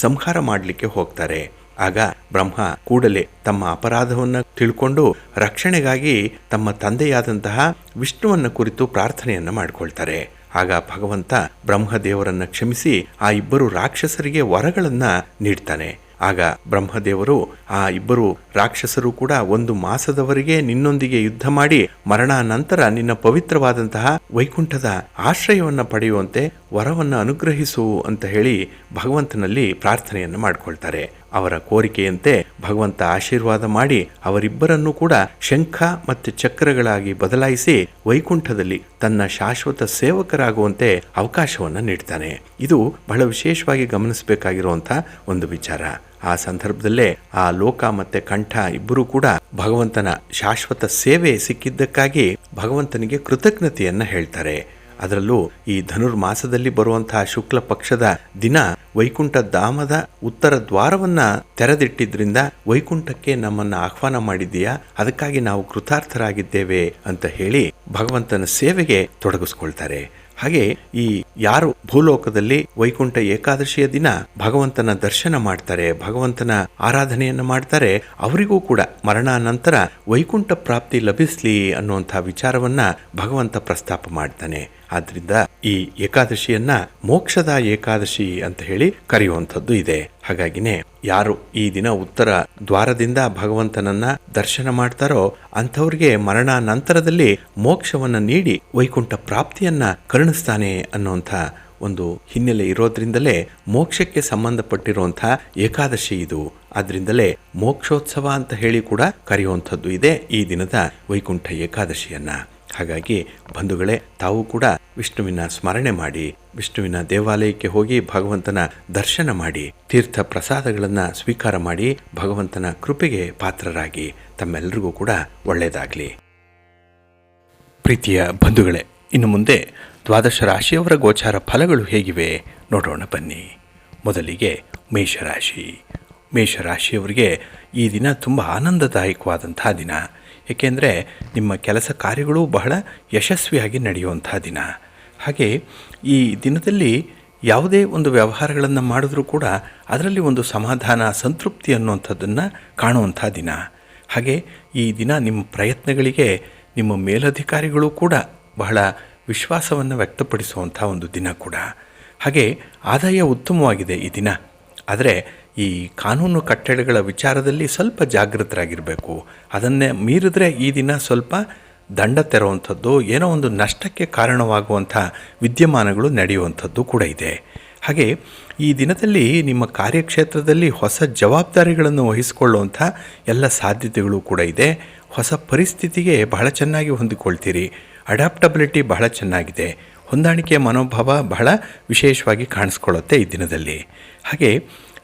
ಸಂಹಾರ ಮಾಡಲಿಕ್ಕೆ ಹೋಗ್ತಾರೆ. ಆಗ ಬ್ರಹ್ಮ ಕೂಡಲೇ ತಮ್ಮ ಅಪರಾಧವನ್ನು ತಿಳ್ಕೊಂಡು ರಕ್ಷಣೆಗಾಗಿ ತಮ್ಮ ತಂದೆಯಾದಂತಹ ವಿಷ್ಣುವನ್ನ ಕುರಿತು ಪ್ರಾರ್ಥನೆಯನ್ನ ಮಾಡಿಕೊಳ್ತಾರೆ. ಆಗ ಭಗವಂತ ಬ್ರಹ್ಮದೇವರನ್ನ ಕ್ಷಮಿಸಿ ಆ ಇಬ್ಬರು ರಾಕ್ಷಸರಿಗೆ ವರಗಳನ್ನ ನೀಡ್ತಾನೆ. ಆಗ ಬ್ರಹ್ಮದೇವರು ಆ ಇಬ್ಬರು ರಾಕ್ಷಸರು ಕೂಡ 1 ಮಾಸದವರೆಗೆ ನಿನ್ನೊಂದಿಗೆ ಯುದ್ಧ ಮಾಡಿ ಮರಣ ನಂತರ ನಿನ್ನ ಪವಿತ್ರವಾದಂತಹ ವೈಕುಂಠದ ಆಶ್ರಯವನ್ನು ಪಡೆಯುವಂತೆ ವರವನ್ನು ಅನುಗ್ರಹಿಸು ಅಂತ ಹೇಳಿ ಭಗವಂತನಲ್ಲಿ ಪ್ರಾರ್ಥನೆಯನ್ನು ಮಾಡಿಕೊಳ್ತಾರೆ. ಅವರ ಕೋರಿಕೆಯಂತೆ ಭಗವಂತ ಆಶೀರ್ವಾದ ಮಾಡಿ ಅವರಿಬ್ಬರನ್ನೂ ಕೂಡ ಶಂಖ ಮತ್ತು ಚಕ್ರಗಳಾಗಿ ಬದಲಾಯಿಸಿ ವೈಕುಂಠದಲ್ಲಿ ತನ್ನ ಶಾಶ್ವತ ಸೇವಕರಾಗುವಂತೆ ಅವಕಾಶವನ್ನು ನೀಡ್ತಾನೆ. ಇದು ಬಹಳ ವಿಶೇಷವಾಗಿ ಗಮನಿಸಬೇಕಾಗಿರುವಂಥ ಒಂದು ವಿಚಾರ. ಆ ಸಂದರ್ಭದಲ್ಲೇ ಆ ಲೋಕ ಮತ್ತೆ ಕಂಠ ಇಬ್ಬರೂ ಕೂಡ ಭಗವಂತನ ಶಾಶ್ವತ ಸೇವೆ ಸಿಕ್ಕಿದ್ದಕ್ಕಾಗಿ ಭಗವಂತನಿಗೆ ಕೃತಜ್ಞತೆಯನ್ನ ಹೇಳ್ತಾರೆ. ಅದರಲ್ಲೂ ಈ ಧನುರ್ಮಾಸದಲ್ಲಿ ಬರುವಂತಹ ಶುಕ್ಲ ಪಕ್ಷದ ದಿನ ವೈಕುಂಠ ಧಾಮದ ಉತ್ತರ ದ್ವಾರವನ್ನ ತೆರೆದಿಟ್ಟಿದ್ರಿಂದ ವೈಕುಂಠಕ್ಕೆ ನಮ್ಮನ್ನ ಆಹ್ವಾನ ಮಾಡಿದ್ದೀಯಾ, ಅದಕ್ಕಾಗಿ ನಾವು ಕೃತಾರ್ಥರಾಗಿದ್ದೇವೆ ಅಂತ ಹೇಳಿ ಭಗವಂತನ ಸೇವೆಗೆ ತೊಡಗಿಸ್ಕೊಳ್ತಾರೆ. ಹಾಗೆ ಈ ಯಾರು ಭೂಲೋಕದಲ್ಲಿ ವೈಕುಂಠ ಏಕಾದಶಿಯ ದಿನ ಭಗವಂತನ ದರ್ಶನ ಮಾಡ್ತಾರೆ, ಭಗವಂತನ ಆರಾಧನೆಯನ್ನು ಮಾಡ್ತಾರೆ, ಅವರಿಗೂ ಕೂಡ ಮರಣಾನಂತರ ವೈಕುಂಠ ಪ್ರಾಪ್ತಿ ಲಭಿಸ್ಲಿ ಅನ್ನುವಂಥ ವಿಚಾರವನ್ನ ಭಗವಂತ ಪ್ರಸ್ತಾಪ ಮಾಡ್ತಾನೆ. ಆದ್ರಿಂದ ಈ ಏಕಾದಶಿಯನ್ನ ಮೋಕ್ಷದ ಏಕಾದಶಿ ಅಂತ ಹೇಳಿ ಕರೆಯುವಂಥದ್ದು ಇದೆ. ಹಾಗಾಗಿನೇ ಯಾರು ಈ ದಿನ ಉತ್ತರ ದ್ವಾರದಿಂದ ಭಗವಂತನನ್ನ ದರ್ಶನ ಮಾಡ್ತಾರೋ ಅಂಥವ್ರಿಗೆ ಮರಣಾನಂತರದಲ್ಲಿ ಮೋಕ್ಷವನ್ನ ನೀಡಿ ವೈಕುಂಠ ಪ್ರಾಪ್ತಿಯನ್ನ ಕರುಣಿಸ್ತಾನೆ ಅನ್ನುವಂಥ ಒಂದು ಹಿನ್ನೆಲೆ ಇರೋದ್ರಿಂದಲೇ ಮೋಕ್ಷಕ್ಕೆ ಸಂಬಂಧಪಟ್ಟಿರುವಂಥ ಏಕಾದಶಿ ಇದು. ಆದ್ರಿಂದಲೇ ಮೋಕ್ಷೋತ್ಸವ ಅಂತ ಹೇಳಿ ಕೂಡ ಕರೆಯುವಂಥದ್ದು ಇದೆ ಈ ದಿನದ ವೈಕುಂಠ ಏಕಾದಶಿಯನ್ನ. ಹಾಗಾಗಿ ಬಂಧುಗಳೇ, ತಾವು ಕೂಡ ವಿಷ್ಣುವಿನ ಸ್ಮರಣೆ ಮಾಡಿ, ವಿಷ್ಣುವಿನ ದೇವಾಲಯಕ್ಕೆ ಹೋಗಿ ಭಗವಂತನ ದರ್ಶನ ಮಾಡಿ, ತೀರ್ಥ ಪ್ರಸಾದಗಳನ್ನು ಸ್ವೀಕಾರ ಮಾಡಿ, ಭಗವಂತನ ಕೃಪೆಗೆ ಪಾತ್ರರಾಗಿ ತಮ್ಮೆಲ್ಲರಿಗೂ ಕೂಡ ಒಳ್ಳೆಯದಾಗಲಿ. ಪ್ರೀತಿಯ ಬಂಧುಗಳೇ, ಇನ್ನು ಮುಂದೆ 12 ರಾಶಿಯವರ ಗೋಚಾರ ಫಲಗಳು ಹೇಗಿವೆ ನೋಡೋಣ ಬನ್ನಿ. ಮೊದಲಿಗೆ ಮೇಷರಾಶಿ. ಮೇಷರಾಶಿಯವರಿಗೆ ಈ ದಿನ ತುಂಬ ಆನಂದದಾಯಕವಾದಂತಹ ದಿನ. ಏಕೆಂದರೆ ನಿಮ್ಮ ಕೆಲಸ ಕಾರ್ಯಗಳು ಬಹಳ ಯಶಸ್ವಿಯಾಗಿ ನಡೆಯುವಂಥ ದಿನ. ಹಾಗೆ ಈ ದಿನದಲ್ಲಿ ಯಾವುದೇ ಒಂದು ವ್ಯವಹಾರಗಳನ್ನು ಮಾಡಿದ್ರೂ ಕೂಡ ಅದರಲ್ಲಿ ಒಂದು ಸಮಾಧಾನ, ಸಂತೃಪ್ತಿ ಅನ್ನುವಂಥದ್ದನ್ನು ಕಾಣುವಂಥ ದಿನ. ಹಾಗೆ ಈ ದಿನ ನಿಮ್ಮ ಪ್ರಯತ್ನಗಳಿಗೆ ನಿಮ್ಮ ಮೇಲಧಿಕಾರಿಗಳು ಕೂಡ ಬಹಳ ವಿಶ್ವಾಸವನ್ನು ವ್ಯಕ್ತಪಡಿಸುವಂಥ ಒಂದು ದಿನ ಕೂಡ. ಹಾಗೆ ಆದಾಯ ಉತ್ತಮವಾಗಿದೆ ಈ ದಿನ. ಆದರೆ ಈ ಕಾನೂನು ಕಟ್ಟಳೆಗಳ ವಿಚಾರದಲ್ಲಿ ಸ್ವಲ್ಪ ಜಾಗೃತರಾಗಿರಬೇಕು. ಅದನ್ನೇ ಮೀರಿದ್ರೆ ಈ ದಿನ ಸ್ವಲ್ಪ ದಂಡ ತೆರುವಂಥದ್ದು, ಏನೋ ಒಂದು ನಷ್ಟಕ್ಕೆ ಕಾರಣವಾಗುವಂಥ ವಿದ್ಯಮಾನಗಳು ನಡೆಯುವಂಥದ್ದು ಕೂಡ ಇದೆ. ಹಾಗೆ ಈ ದಿನದಲ್ಲಿ ನಿಮ್ಮ ಕಾರ್ಯಕ್ಷೇತ್ರದಲ್ಲಿ ಹೊಸ ಜವಾಬ್ದಾರಿಗಳನ್ನು ವಹಿಸಿಕೊಳ್ಳುವಂಥ ಎಲ್ಲ ಸಾಧ್ಯತೆಗಳು ಕೂಡ ಇದೆ. ಹೊಸ ಪರಿಸ್ಥಿತಿಗೆ ಬಹಳ ಚೆನ್ನಾಗಿ ಹೊಂದಿಕೊಳ್ತೀರಿ. ಅಡಾಪ್ಟಬಿಲಿಟಿ ಬಹಳ ಚೆನ್ನಾಗಿದೆ. ಹೊಂದಾಣಿಕೆಯ ಮನೋಭಾವ ಬಹಳ ವಿಶೇಷವಾಗಿ ಕಾಣಿಸ್ಕೊಳ್ಳುತ್ತೆ ಈ ದಿನದಲ್ಲಿ. ಹಾಗೆ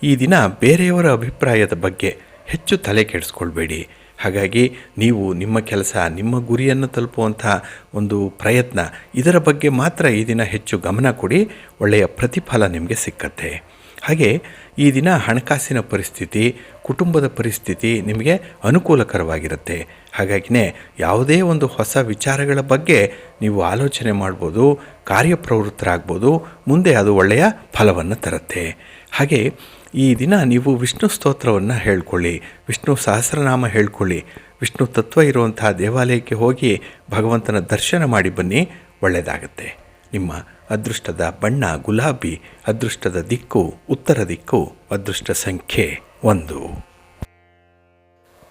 ಈ ದಿನ ಬೇರೆಯವರ ಅಭಿಪ್ರಾಯದ ಬಗ್ಗೆ ಹೆಚ್ಚು ತಲೆ ಕೆಡಿಸ್ಕೊಳ್ಬೇಡಿ. ಹಾಗಾಗಿ ನೀವು ನಿಮ್ಮ ಕೆಲಸ, ನಿಮ್ಮ ಗುರಿಯನ್ನು ತಲುಪುವಂಥ ಒಂದು ಪ್ರಯತ್ನ, ಇದರ ಬಗ್ಗೆ ಮಾತ್ರ ಈ ದಿನ ಹೆಚ್ಚು ಗಮನ ಕೊಡಿ. ಒಳ್ಳೆಯ ಪ್ರತಿಫಲ ನಿಮಗೆ ಸಿಕ್ಕತ್ತೆ. ಹಾಗೆ ಈ ದಿನ ಹಣಕಾಸಿನ ಪರಿಸ್ಥಿತಿ, ಕುಟುಂಬದ ಪರಿಸ್ಥಿತಿ ನಿಮಗೆ ಅನುಕೂಲಕರವಾಗಿರುತ್ತೆ. ಹಾಗಾಗಿನೇ ಯಾವುದೇ ಒಂದು ಹೊಸ ವಿಚಾರಗಳ ಬಗ್ಗೆ ನೀವು ಆಲೋಚನೆ ಮಾಡ್ಬೋದು, ಕಾರ್ಯಪ್ರವೃತ್ತರಾಗ್ಬೋದು. ಮುಂದೆ ಅದು ಒಳ್ಳೆಯ ಫಲವನ್ನು ತರುತ್ತೆ. ಹಾಗೆ ಈ ದಿನ ನೀವು ವಿಷ್ಣು ಸ್ತೋತ್ರವನ್ನು ಹೇಳ್ಕೊಳ್ಳಿ, ವಿಷ್ಣು ಸಹಸ್ರನಾಮ ಹೇಳ್ಕೊಳ್ಳಿ, ವಿಷ್ಣು ತತ್ವ ಇರುವಂಥ ದೇವಾಲಯಕ್ಕೆ ಹೋಗಿ ಭಗವಂತನ ದರ್ಶನ ಮಾಡಿ ಬನ್ನಿ, ಒಳ್ಳೆಯದಾಗತ್ತೆ. ನಿಮ್ಮ ಅದೃಷ್ಟದ ಬಣ್ಣ ಗುಲಾಬಿ, ಅದೃಷ್ಟದ ದಿಕ್ಕು ಉತ್ತರ ದಿಕ್ಕು, ಅದೃಷ್ಟ ಸಂಖ್ಯೆ 1.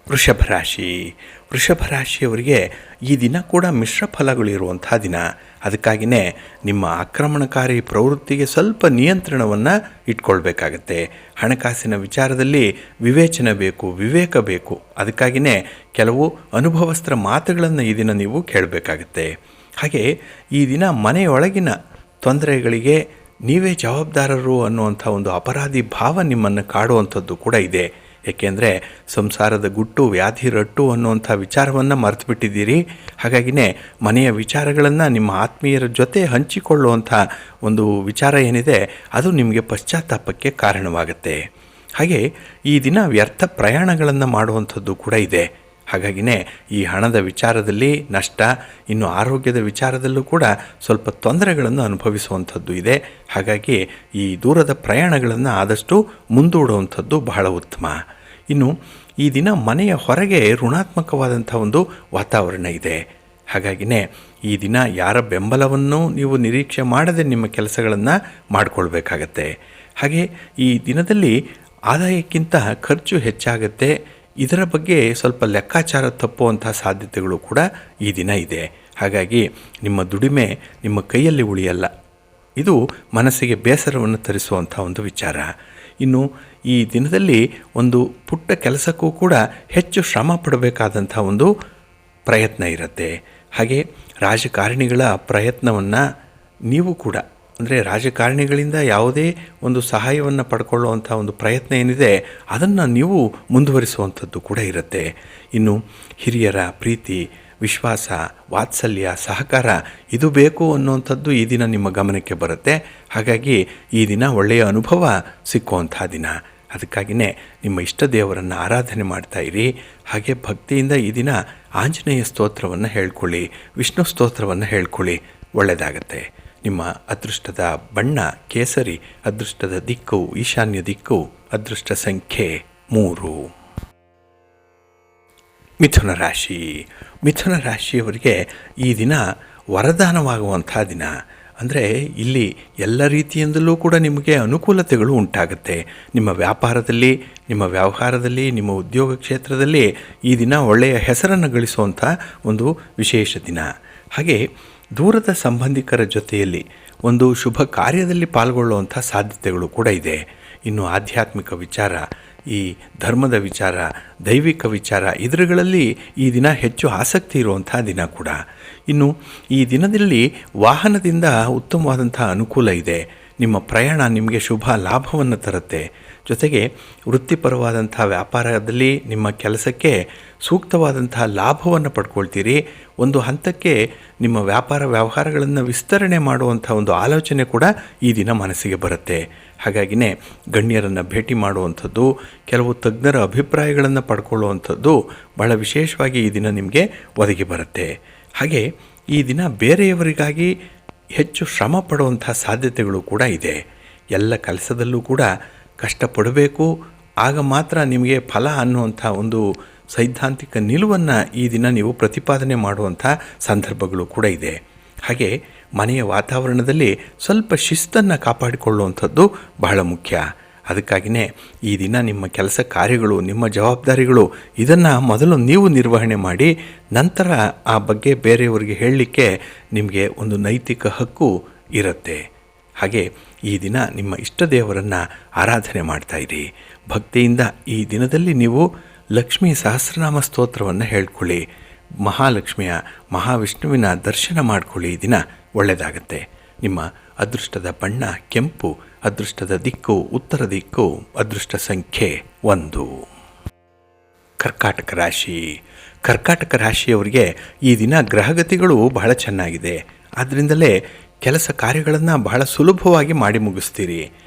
ವೃಷಭ ರಾಶಿಯವರಿಗೆ ಈ ದಿನ ಕೂಡ ಮಿಶ್ರ ಫಲಗಳಿರುವಂಥ ದಿನ. ಅದಕ್ಕಾಗಿಯೇ ನಿಮ್ಮ ಆಕ್ರಮಣಕಾರಿ ಪ್ರವೃತ್ತಿಗೆ ಸ್ವಲ್ಪ ನಿಯಂತ್ರಣವನ್ನು ಇಟ್ಕೊಳ್ಬೇಕಾಗತ್ತೆ. ಹಣಕಾಸಿನ ವಿಚಾರದಲ್ಲಿ ವಿವೇಚನೆ ಬೇಕು, ವಿವೇಕ ಬೇಕು. ಅದಕ್ಕಾಗಿಯೇ ಕೆಲವು ಅನುಭವಸ್ತ್ರ ಮಾತುಗಳನ್ನು ಈ ದಿನ ನೀವು ಕೇಳಬೇಕಾಗತ್ತೆ. ಹಾಗೆ ಈ ದಿನ ಮನೆಯೊಳಗಿನ ತೊಂದರೆಗಳಿಗೆ ನೀವೇ ಜವಾಬ್ದಾರರು ಅನ್ನುವಂಥ ಒಂದು ಅಪರಾಧಿ ಭಾವ ನಿಮ್ಮನ್ನು ಕಾಡುವಂಥದ್ದು ಕೂಡ ಇದೆ. ಏಕೆಂದರೆ ಸಂಸಾರದ ಗುಟ್ಟು ವ್ಯಾಧಿ ರಟ್ಟು ಅನ್ನುವಂಥ ವಿಚಾರವನ್ನು ಮರೆತು ಬಿಟ್ಟಿದ್ದೀರಿ. ಹಾಗಾಗಿಯೇ ಮನೆಯ ವಿಚಾರಗಳನ್ನು ನಿಮ್ಮ ಆತ್ಮೀಯರ ಜೊತೆ ಹಂಚಿಕೊಳ್ಳುವಂಥ ಒಂದು ವಿಚಾರ ಏನಿದೆ ಅದು ನಿಮಗೆ ಪಶ್ಚಾತ್ತಾಪಕ್ಕೆ ಕಾರಣವಾಗುತ್ತೆ. ಹಾಗೆ ಈ ದಿನ ವ್ಯರ್ಥ ಪ್ರಯಾಣಗಳನ್ನು ಮಾಡುವಂಥದ್ದು ಕೂಡ ಇದೆ. ಹಾಗಾಗಿಯೇ ಈ ಹಣದ ವಿಚಾರದಲ್ಲಿ ನಷ್ಟ, ಇನ್ನು ಆರೋಗ್ಯದ ವಿಚಾರದಲ್ಲೂ ಕೂಡ ಸ್ವಲ್ಪ ತೊಂದರೆಗಳನ್ನು ಅನುಭವಿಸುವಂಥದ್ದು ಇದೆ. ಹಾಗಾಗಿ ಈ ದೂರದ ಪ್ರಯಾಣಗಳನ್ನು ಆದಷ್ಟು ಮುಂದೂಡುವಂಥದ್ದು ಬಹಳ ಉತ್ತಮ. ಇನ್ನು ಈ ದಿನ ಮನೆಯ ಹೊರಗೆ ಋಣಾತ್ಮಕವಾದಂಥ ಒಂದು ವಾತಾವರಣ ಇದೆ. ಹಾಗಾಗಿಯೇ ಈ ದಿನ ಯಾರ ಬೆಂಬಲವನ್ನು ನೀವು ನಿರೀಕ್ಷೆ ಮಾಡದೆ ನಿಮ್ಮ ಕೆಲಸಗಳನ್ನು ಮಾಡಿಕೊಳ್ಬೇಕಾಗತ್ತೆ. ಹಾಗೆ ಈ ದಿನದಲ್ಲಿ ಆದಾಯಕ್ಕಿಂತ ಖರ್ಚು ಹೆಚ್ಚಾಗತ್ತೆ. ಇದರ ಬಗ್ಗೆ ಸ್ವಲ್ಪ ಲೆಕ್ಕಾಚಾರ ತಪ್ಪುವಂಥ ಸಾಧ್ಯತೆಗಳು ಕೂಡ ಈ ದಿನ ಇದೆ. ಹಾಗಾಗಿ ನಿಮ್ಮ ದುಡಿಮೆ ನಿಮ್ಮ ಕೈಯಲ್ಲಿ ಉಳಿಯಲ್ಲ. ಇದು ಮನಸ್ಸಿಗೆ ಬೇಸರವನ್ನು ತರಿಸುವಂಥ ಒಂದು ವಿಚಾರ. ಇನ್ನು ಈ ದಿನದಲ್ಲಿ ಒಂದು ಪುಟ್ಟ ಕೆಲಸಕ್ಕೂ ಕೂಡ ಹೆಚ್ಚು ಶ್ರಮ ಪಡಬೇಕಾದಂಥ ಒಂದು ಪ್ರಯತ್ನ ಇರುತ್ತೆ. ಹಾಗೆ ರಾಜಕಾರಣಿಗಳ ಪ್ರಯತ್ನವನ್ನು ನೀವು ಕೂಡ, ಅಂದರೆ ರಾಜಕಾರಣಿಗಳಿಂದ ಯಾವುದೇ ಒಂದು ಸಹಾಯವನ್ನು ಪಡ್ಕೊಳ್ಳುವಂಥ ಒಂದು ಪ್ರಯತ್ನ ಏನಿದೆ ಅದನ್ನು ನೀವು ಮುಂದುವರಿಸುವಂಥದ್ದು ಕೂಡ ಇರುತ್ತೆ. ಇನ್ನು ಹಿರಿಯರ ಪ್ರೀತಿ, ವಿಶ್ವಾಸ, ವಾತ್ಸಲ್ಯ, ಸಹಕಾರ ಇದು ಬೇಕು ಅನ್ನುವಂಥದ್ದು ಈ ದಿನ ನಿಮ್ಮ ಗಮನಕ್ಕೆ ಬರುತ್ತೆ. ಹಾಗಾಗಿ ಈ ದಿನ ಒಳ್ಳೆಯ ಅನುಭವ ಸಿಕ್ಕುವಂಥ ದಿನ. ಅದಕ್ಕಾಗಿಯೇ ನಿಮ್ಮ ಇಷ್ಟ ದೇವರನ್ನು ಆರಾಧನೆ ಮಾಡ್ತಾಯಿರಿ. ಹಾಗೆ ಭಕ್ತಿಯಿಂದ ಈ ದಿನ ಆಂಜನೇಯ ಸ್ತೋತ್ರವನ್ನು ಹೇಳ್ಕೊಳ್ಳಿ, ವಿಷ್ಣು ಸ್ತೋತ್ರವನ್ನು ಹೇಳ್ಕೊಳ್ಳಿ, ಒಳ್ಳೆಯದಾಗತ್ತೆ. ನಿಮ್ಮ ಅದೃಷ್ಟದ ಬಣ್ಣ ಕೇಸರಿ, ಅದೃಷ್ಟದ ದಿಕ್ಕು ಈಶಾನ್ಯ ದಿಕ್ಕು, ಅದೃಷ್ಟ ಸಂಖ್ಯೆ 3. ಮಿಥುನ ರಾಶಿಯವರಿಗೆ ಈ ದಿನ ವರದಾನವಾಗುವಂಥ ದಿನ. ಅಂದರೆ ಇಲ್ಲಿ ಎಲ್ಲ ರೀತಿಯಿಂದಲೂ ಕೂಡ ನಿಮಗೆ ಅನುಕೂಲತೆಗಳು ಉಂಟಾಗುತ್ತೆ. ನಿಮ್ಮ ವ್ಯಾಪಾರದಲ್ಲಿ, ನಿಮ್ಮ ವ್ಯವಹಾರದಲ್ಲಿ, ನಿಮ್ಮ ಉದ್ಯೋಗ ಕ್ಷೇತ್ರದಲ್ಲಿ ಈ ದಿನ ಒಳ್ಳೆಯ ಹೆಸರನ್ನು ಗಳಿಸುವಂಥ ಒಂದು ವಿಶೇಷ ದಿನ. ಹಾಗೆ ದೂರದ ಸಂಬಂಧಿಕರ ಜೊತೆಯಲ್ಲಿ ಒಂದು ಶುಭ ಕಾರ್ಯದಲ್ಲಿ ಪಾಲ್ಗೊಳ್ಳುವಂಥ ಸಾಧ್ಯತೆಗಳು ಕೂಡ ಇದೆ. ಇನ್ನು ಆಧ್ಯಾತ್ಮಿಕ ವಿಚಾರ, ಈ ಧರ್ಮದ ವಿಚಾರ, ದೈವಿಕ ವಿಚಾರ ಇದರುಗಳಲ್ಲಿ ಈ ದಿನ ಹೆಚ್ಚು ಆಸಕ್ತಿ ಇರುವಂಥ ದಿನ ಕೂಡ. ಇನ್ನು ಈ ದಿನದಲ್ಲಿ ವಾಹನದಿಂದ ಉತ್ತಮವಾದಂಥ ಅನುಕೂಲ ಇದೆ. ನಿಮ್ಮ ಪ್ರಯಾಣ ನಿಮಗೆ ಶುಭ ಲಾಭವನ್ನು ತರುತ್ತೆ. ಜೊತೆಗೆ ವೃತ್ತಿಪರವಾದಂಥ ವ್ಯಾಪಾರದಲ್ಲಿ ನಿಮ್ಮ ಕೆಲಸಕ್ಕೆ ಸೂಕ್ತವಾದಂಥ ಲಾಭವನ್ನು ಪಡ್ಕೊಳ್ತೀರಿ. ಒಂದು ಹಂತಕ್ಕೆ ನಿಮ್ಮ ವ್ಯಾಪಾರ ವ್ಯವಹಾರಗಳನ್ನು ವಿಸ್ತರಣೆ ಮಾಡುವಂಥ ಒಂದು ಆಲೋಚನೆ ಕೂಡ ಈ ದಿನ ಮನಸ್ಸಿಗೆ ಬರುತ್ತೆ. ಹಾಗಾಗಿಯೇ ಗಣ್ಯರನ್ನು ಭೇಟಿ ಮಾಡುವಂಥದ್ದು, ಕೆಲವು ತಜ್ಞರ ಅಭಿಪ್ರಾಯಗಳನ್ನು ಪಡ್ಕೊಳ್ಳುವಂಥದ್ದು ಬಹಳ ವಿಶೇಷವಾಗಿ ಈ ದಿನ ನಿಮಗೆ ಒದಗಿ ಬರುತ್ತೆ. ಹಾಗೆ ಈ ದಿನ ಬೇರೆಯವರಿಗಾಗಿ ಹೆಚ್ಚು ಶ್ರಮ ಪಡುವಂಥ ಸಾಧ್ಯತೆಗಳು ಕೂಡ ಇದೆ. ಎಲ್ಲ ಕೆಲಸದಲ್ಲೂ ಕೂಡ ಕಷ್ಟಪಡಬೇಕು, ಆಗ ಮಾತ್ರ ನಿಮಗೆ ಫಲ ಅನ್ನುವಂಥ ಒಂದು ಸೈದ್ಧಾಂತಿಕ ನಿಲುವನ್ನು ಈ ದಿನ ನೀವು ಪ್ರತಿಪಾದನೆ ಮಾಡುವಂಥ ಸಂದರ್ಭಗಳು ಕೂಡ ಇದೆ. ಹಾಗೆ ಮನೆಯ ವಾತಾವರಣದಲ್ಲಿ ಸ್ವಲ್ಪ ಶಿಸ್ತನ್ನು ಕಾಪಾಡಿಕೊಳ್ಳುವಂಥದ್ದು ಬಹಳ ಮುಖ್ಯ. ಅದಕ್ಕಾಗಿಯೇ ಈ ದಿನ ನಿಮ್ಮ ಕೆಲಸ ಕಾರ್ಯಗಳು, ನಿಮ್ಮ ಜವಾಬ್ದಾರಿಗಳು ಇದನ್ನು ಮೊದಲು ನೀವು ನಿರ್ವಹಣೆ ಮಾಡಿ, ನಂತರ ಆ ಬಗ್ಗೆ ಬೇರೆಯವರಿಗೆ ಹೇಳಲಿಕ್ಕೆ ನಿಮಗೆ ಒಂದು ನೈತಿಕ ಹಕ್ಕು ಇರುತ್ತೆ. ಹಾಗೆ ಈ ದಿನ ನಿಮ್ಮ ಇಷ್ಟ ದೇವರನ್ನು ಆರಾಧನೆ ಮಾಡ್ತಾಯಿರಿ. ಭಕ್ತಿಯಿಂದ ಈ ದಿನದಲ್ಲಿ ನೀವು ಲಕ್ಷ್ಮೀ ಸಹಸ್ರನಾಮ ಸ್ತೋತ್ರವನ್ನು ಹೇಳ್ಕೊಳ್ಳಿ. ಮಹಾಲಕ್ಷ್ಮಿಯ, ಮಹಾವಿಷ್ಣುವಿನ ದರ್ಶನ ಮಾಡಿಕೊಳ್ಳಿ. ಈ ದಿನ ಒಳ್ಳೆಯದಾಗತ್ತೆ. ನಿಮ್ಮ ಅದೃಷ್ಟದ ಬಣ್ಣ ಕೆಂಪು, ಅದೃಷ್ಟದ ದಿಕ್ಕು ಉತ್ತರ ದಿಕ್ಕು, ಅದೃಷ್ಟ ಸಂಖ್ಯೆ 1. ಕರ್ಕಾಟಕ ರಾಶಿಯವರಿಗೆ ಈ ದಿನ ಗ್ರಹಗತಿಗಳು ಬಹಳ ಚೆನ್ನಾಗಿದೆ. ಆದ್ದರಿಂದಲೇ ಕೆಲಸ ಕಾರ್ಯಗಳನ್ನು ಬಹಳ ಸುಲಭವಾಗಿ ಮಾಡಿ ಮುಗಿಸ್ತೀರಿ.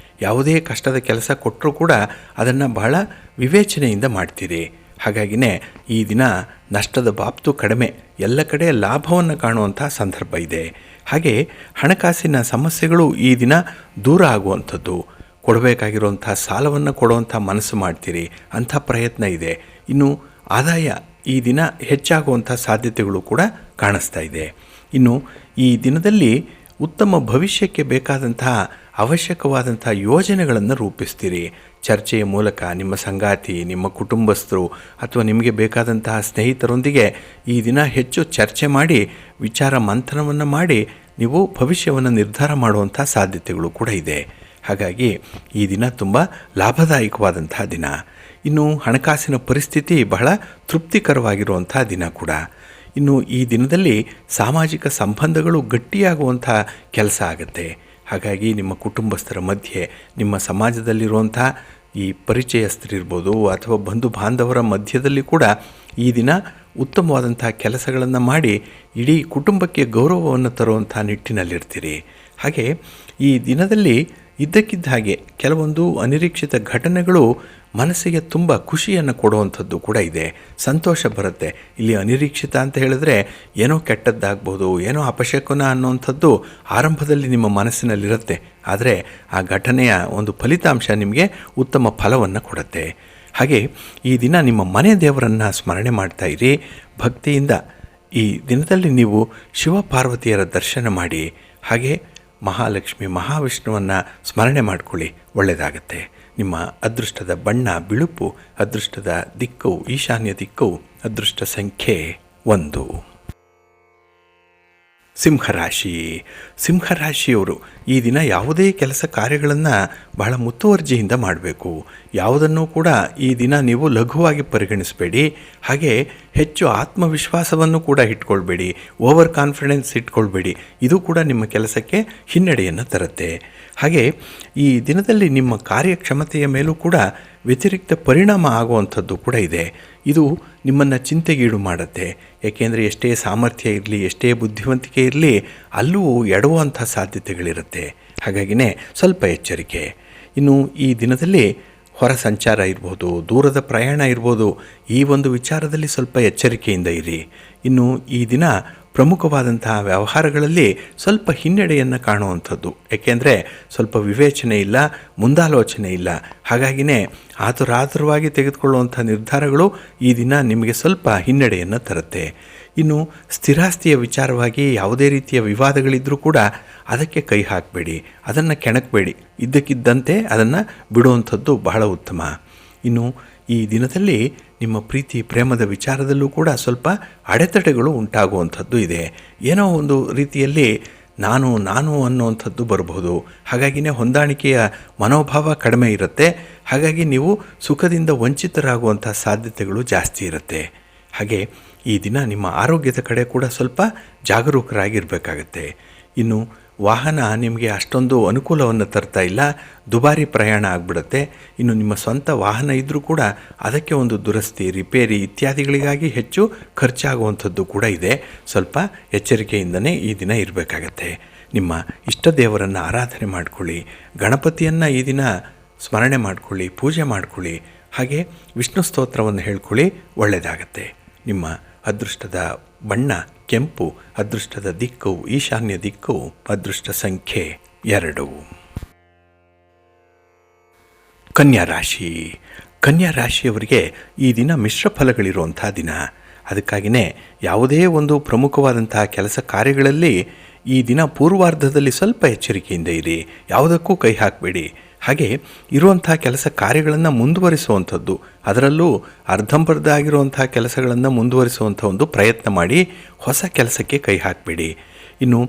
ಯಾವುದೇ ಕಷ್ಟದ ಕೆಲಸ ಕೊಟ್ಟರೂ ಕೂಡ ಅದನ್ನು ಬಹಳ ವಿವೇಚನೆಯಿಂದ ಮಾಡ್ತೀರಿ. ಹಾಗಾಗಿಯೇ ಈ ದಿನ ನಷ್ಟದ ಬಾಬ್ತು ಕಡಿಮೆ, ಎಲ್ಲ ಕಡೆ ಲಾಭವನ್ನು ಕಾಣುವಂಥ ಸಂದರ್ಭ ಇದೆ. ಹಾಗೆ ಹಣಕಾಸಿನ ಸಮಸ್ಯೆಗಳು ಈ ದಿನ ದೂರ ಆಗುವಂಥದ್ದು, ಕೊಡಬೇಕಾಗಿರುವಂಥ ಸಾಲವನ್ನು ಕೊಡುವಂಥ ಮನಸ್ಸು ಮಾಡ್ತೀರಿ, ಅಂಥ ಪ್ರಯತ್ನ ಇದೆ. ಇನ್ನು ಆದಾಯ ಈ ದಿನ ಹೆಚ್ಚಾಗುವಂಥ ಸಾಧ್ಯತೆಗಳು ಕೂಡ ಕಾಣಿಸ್ತಾ ಇದೆ. ಇನ್ನು ಈ ದಿನದಲ್ಲಿ ಉತ್ತಮ ಭವಿಷ್ಯಕ್ಕೆ ಬೇಕಾದಂತಹ ಅವಶ್ಯಕವಾದಂಥ ಯೋಜನೆಗಳನ್ನು ರೂಪಿಸ್ತೀರಿ. ಚರ್ಚೆಯ ಮೂಲಕ ನಿಮ್ಮ ಸಂಗಾತಿ, ನಿಮ್ಮ ಕುಟುಂಬಸ್ಥರು ಅಥವಾ ನಿಮಗೆ ಬೇಕಾದಂತಹ ಸ್ನೇಹಿತರೊಂದಿಗೆ ಈ ದಿನ ಹೆಚ್ಚು ಚರ್ಚೆ ಮಾಡಿ ವಿಚಾರ ಮಂಥನವನ್ನು ಮಾಡಿ ನೀವು ಭವಿಷ್ಯವನ್ನು ನಿರ್ಧಾರ ಮಾಡುವಂಥ ಸಾಧ್ಯತೆಗಳು ಕೂಡ ಇದೆ. ಹಾಗಾಗಿ ಈ ದಿನ ತುಂಬ ಲಾಭದಾಯಕವಾದಂಥ ದಿನ. ಇನ್ನು ಹಣಕಾಸಿನ ಪರಿಸ್ಥಿತಿ ಬಹಳ ತೃಪ್ತಿಕರವಾಗಿರುವಂಥ ದಿನ ಕೂಡ. ಇನ್ನು ಈ ದಿನದಲ್ಲಿ ಸಾಮಾಜಿಕ ಸಂಬಂಧಗಳು ಗಟ್ಟಿಯಾಗುವಂಥ ಕೆಲಸ ಆಗುತ್ತೆ. ಹಾಗಾಗಿ ನಿಮ್ಮ ಕುಟುಂಬಸ್ಥರ ಮಧ್ಯೆ, ನಿಮ್ಮ ಸಮಾಜದಲ್ಲಿರುವಂಥ ಈ ಪರಿಚಯಸ್ಥರಿರ್ಬೋದು ಅಥವಾ ಬಂಧು ಬಾಂಧವರ ಮಧ್ಯದಲ್ಲಿ ಕೂಡ ಈ ದಿನ ಉತ್ತಮವಾದಂಥ ಕೆಲಸಗಳನ್ನು ಮಾಡಿ ಇಡೀ ಕುಟುಂಬಕ್ಕೆ ಗೌರವವನ್ನು ತರುವಂಥ ನಿಟ್ಟಿನಲ್ಲಿರ್ತೀರಿ. ಹಾಗೆ ಈ ದಿನದಲ್ಲಿ ಇದ್ದಕ್ಕಿದ್ದ ಹಾಗೆ ಕೆಲವೊಂದು ಅನಿರೀಕ್ಷಿತ ಘಟನೆಗಳು ಮನಸ್ಸಿಗೆ ತುಂಬ ಖುಷಿಯನ್ನು ಕೊಡುವಂಥದ್ದು ಕೂಡ ಇದೆ. ಸಂತೋಷ ಬರುತ್ತೆ. ಇಲ್ಲಿ ಅನಿರೀಕ್ಷಿತ ಅಂತ ಹೇಳಿದ್ರೆ ಏನೋ ಕೆಟ್ಟದ್ದಾಗ್ಬೋದು, ಏನೋ ಅಪಶಕುನ ಅನ್ನುವಂಥದ್ದು ಆರಂಭದಲ್ಲಿ ನಿಮ್ಮ ಮನಸ್ಸಿನಲ್ಲಿರುತ್ತೆ. ಆದರೆ ಆ ಘಟನೆಯ ಒಂದು ಫಲಿತಾಂಶ ನಿಮಗೆ ಉತ್ತಮ ಫಲವನ್ನು ಕೊಡುತ್ತೆ. ಹಾಗೆ ಈ ದಿನ ನಿಮ್ಮ ಮನೆ ದೇವರನ್ನು ಸ್ಮರಣೆ ಮಾಡ್ತಾ ಇರಿ. ಭಕ್ತಿಯಿಂದ ಈ ದಿನದಲ್ಲಿ ನೀವು ಶಿವಪಾರ್ವತಿಯರ ದರ್ಶನ ಮಾಡಿ. ಹಾಗೆ ಮಹಾಲಕ್ಷ್ಮಿ, ಮಹಾವಿಷ್ಣುವನ್ನು ಸ್ಮರಣೆ ಮಾಡಿಕೊಳ್ಳಿ, ಒಳ್ಳೆಯದಾಗತ್ತೆ. ನಿಮ್ಮ ಅದೃಷ್ಟದ ಬಣ್ಣ ಬಿಳುಪು, ಅದೃಷ್ಟದ ದಿಕ್ಕು ಈಶಾನ್ಯ ದಿಕ್ಕು, ಅದೃಷ್ಟ ಸಂಖ್ಯೆ 1. ಸಿಂಹರಾಶಿಯವರು ಈ ದಿನ ಯಾವುದೇ ಕೆಲಸ ಕಾರ್ಯಗಳನ್ನು ಬಹಳ ಮುತುವರ್ಜಿಯಿಂದ ಮಾಡಬೇಕು. ಯಾವುದನ್ನು ಕೂಡ ಈ ದಿನ ನೀವು ಲಘುವಾಗಿ ಪರಿಗಣಿಸಬೇಡಿ. ಹಾಗೆ ಹೆಚ್ಚು ಆತ್ಮವಿಶ್ವಾಸವನ್ನು ಕೂಡ ಇಟ್ಕೊಳ್ಬೇಡಿ. Over confidence ಇಟ್ಕೊಳ್ಬೇಡಿ. ಇದು ಕೂಡ ನಿಮ್ಮ ಕೆಲಸಕ್ಕೆ ಹಿನ್ನಡೆಯನ್ನು ತರುತ್ತೆ. ಹಾಗೆ ಈ ದಿನದಲ್ಲಿ ನಿಮ್ಮ ಕಾರ್ಯಕ್ಷಮತೆಯ ಮೇಲೂ ಕೂಡ ವ್ಯತಿರಿಕ್ತ ಪರಿಣಾಮ ಆಗುವಂಥದ್ದು ಕೂಡ ಇದೆ. ಇದು ನಿಮ್ಮನ್ನು ಚಿಂತೆಗೀಡು ಮಾಡುತ್ತೆ. ಏಕೆಂದರೆ ಎಷ್ಟೇ ಸಾಮರ್ಥ್ಯ ಇರಲಿ, ಎಷ್ಟೇ ಬುದ್ಧಿವಂತಿಕೆ ಇರಲಿ, ಅಲ್ಲೂ ಎಡುವಂಥ ಸಾಧ್ಯತೆಗಳಿರುತ್ತೆ. ಹಾಗಾಗಿನೇ ಸ್ವಲ್ಪ ಎಚ್ಚರಿಕೆ. ಇನ್ನು ಈ ದಿನದಲ್ಲಿ ಹೊರ ಸಂಚಾರ ಇರ್ಬೋದು, ದೂರದ ಪ್ರಯಾಣ ಇರ್ಬೋದು, ಈ ಒಂದು ವಿಚಾರದಲ್ಲಿ ಸ್ವಲ್ಪ ಎಚ್ಚರಿಕೆಯಿಂದ ಇರಿ. ಇನ್ನು ಈ ದಿನ ಪ್ರಮುಖವಾದಂತಹ ವ್ಯವಹಾರಗಳಲ್ಲಿ ಸ್ವಲ್ಪ ಹಿನ್ನಡೆಯನ್ನು ಕಾಣುವಂಥದ್ದು. ಏಕೆಂದರೆ ಸ್ವಲ್ಪ ವಿವೇಚನೆ ಇಲ್ಲ, ಮುಂದಾಲೋಚನೆ ಇಲ್ಲ. ಹಾಗಾಗಿನೇ ಆತುರಾತುರವಾಗಿ ತೆಗೆದುಕೊಳ್ಳುವಂಥ ನಿರ್ಧಾರಗಳು ಈ ದಿನ ನಿಮಗೆ ಸ್ವಲ್ಪ ಹಿನ್ನಡೆಯನ್ನು ತರುತ್ತೆ. ಇನ್ನು ಸ್ಥಿರಾಸ್ತಿಯ ವಿಚಾರವಾಗಿ ಯಾವುದೇ ರೀತಿಯ ವಿವಾದಗಳಿದ್ದರೂ ಕೂಡ ಅದಕ್ಕೆ ಕೈ ಹಾಕಬೇಡಿ, ಅದನ್ನು ಕೆಣಕಬೇಡಿ. ಇದ್ದಕ್ಕಿದ್ದಂತೆ ಅದನ್ನು ಬಿಡುವಂಥದ್ದು ಬಹಳ ಉತ್ತಮ. ಇನ್ನು ಈ ದಿನದಲ್ಲಿ ನಿಮ್ಮ ಪ್ರೀತಿ ಪ್ರೇಮದ ವಿಚಾರದಲ್ಲೂ ಕೂಡ ಸ್ವಲ್ಪ ಅಡೆತಡೆಗಳು ಉಂಟಾಗುವಂಥದ್ದು ಇದೆ. ಏನೋ ಒಂದು ರೀತಿಯಲ್ಲಿ ನಾನು ಅನ್ನುವಂಥದ್ದು ಬರಬಹುದು. ಹಾಗಾಗಿನೇ ಹೊಂದಾಣಿಕೆಯ ಮನೋಭಾವ ಕಡಿಮೆ ಇರುತ್ತೆ. ಹಾಗಾಗಿ ನೀವು ಸುಖದಿಂದ ವಂಚಿತರಾಗುವಂಥ ಸಾಧ್ಯತೆಗಳು ಜಾಸ್ತಿ ಇರುತ್ತೆ. ಹಾಗೆ ಈ ದಿನ ನಿಮ್ಮ ಆರೋಗ್ಯದ ಕಡೆ ಕೂಡ ಸ್ವಲ್ಪ ಜಾಗರೂಕರಾಗಿರಬೇಕಾಗತ್ತೆ. ಇನ್ನು ವಾಹನ ನಿಮಗೆ ಅಷ್ಟೊಂದು ಅನುಕೂಲವನ್ನು ತರ್ತಾ ಇಲ್ಲ, ದುಬಾರಿ ಪ್ರಯಾಣ ಆಗಿಬಿಡುತ್ತೆ. ಇನ್ನು ನಿಮ್ಮ ಸ್ವಂತ ವಾಹನ ಇದ್ದರೂ ಕೂಡ ಅದಕ್ಕೆ ಒಂದು ದುರಸ್ತಿ, ರಿಪೇರಿ ಇತ್ಯಾದಿಗಳಿಗಾಗಿ ಹೆಚ್ಚು ಖರ್ಚಾಗುವಂಥದ್ದು ಕೂಡ ಇದೆ. ಸ್ವಲ್ಪ ಎಚ್ಚರಿಕೆಯಿಂದನೇ ಈ ದಿನ ಇರಬೇಕಾಗತ್ತೆ. ನಿಮ್ಮ ಇಷ್ಟ ದೇವರನ್ನು ಆರಾಧನೆ ಮಾಡಿಕೊಳ್ಳಿ. ಗಣಪತಿಯನ್ನು ಈ ದಿನ ಸ್ಮರಣೆ ಮಾಡಿಕೊಳ್ಳಿ, ಪೂಜೆ ಮಾಡಿಕೊಳ್ಳಿ. ಹಾಗೆ ವಿಷ್ಣು ಸ್ತೋತ್ರವನ್ನು ಹೇಳ್ಕೊಳ್ಳಿ, ಒಳ್ಳೆಯದಾಗತ್ತೆ. ನಿಮ್ಮ ಅದೃಷ್ಟದ ಬಣ್ಣ ಕೆಂಪು, ಅದೃಷ್ಟದ ದಿಕ್ಕು ಈಶಾನ್ಯ ದಿಕ್ಕು, ಅದೃಷ್ಟ ಸಂಖ್ಯೆ 2. ಕನ್ಯಾ ರಾಶಿಯವರಿಗೆ ಈ ದಿನ ಮಿಶ್ರ ಫಲಗಳಿರುವಂಥ ದಿನ. ಅದಕ್ಕಾಗಿಯೇ ಯಾವುದೇ ಒಂದು ಪ್ರಮುಖವಾದಂತಹ ಕೆಲಸ ಕಾರ್ಯಗಳಲ್ಲಿ ಈ ದಿನ ಪೂರ್ವಾರ್ಧದಲ್ಲಿ ಸ್ವಲ್ಪ ಎಚ್ಚರಿಕೆಯಿಂದ ಇರಿ. ಯಾವುದಕ್ಕೂ ಕೈ ಹಾಕಬೇಡಿ. ಹಾಗೆ ಇರುವಂಥ ಕೆಲಸ ಕಾರ್ಯಗಳನ್ನು ಮುಂದುವರಿಸುವಂಥದ್ದು, ಅದರಲ್ಲೂ ಅರ್ಧಂಬರ್ಧ ಆಗಿರುವಂಥ ಕೆಲಸಗಳನ್ನು ಮುಂದುವರಿಸುವಂಥ ಒಂದು ಪ್ರಯತ್ನ ಮಾಡಿ. ಹೊಸ ಕೆಲಸಕ್ಕೆ ಕೈ ಹಾಕಬೇಡಿ. ಇನ್ನು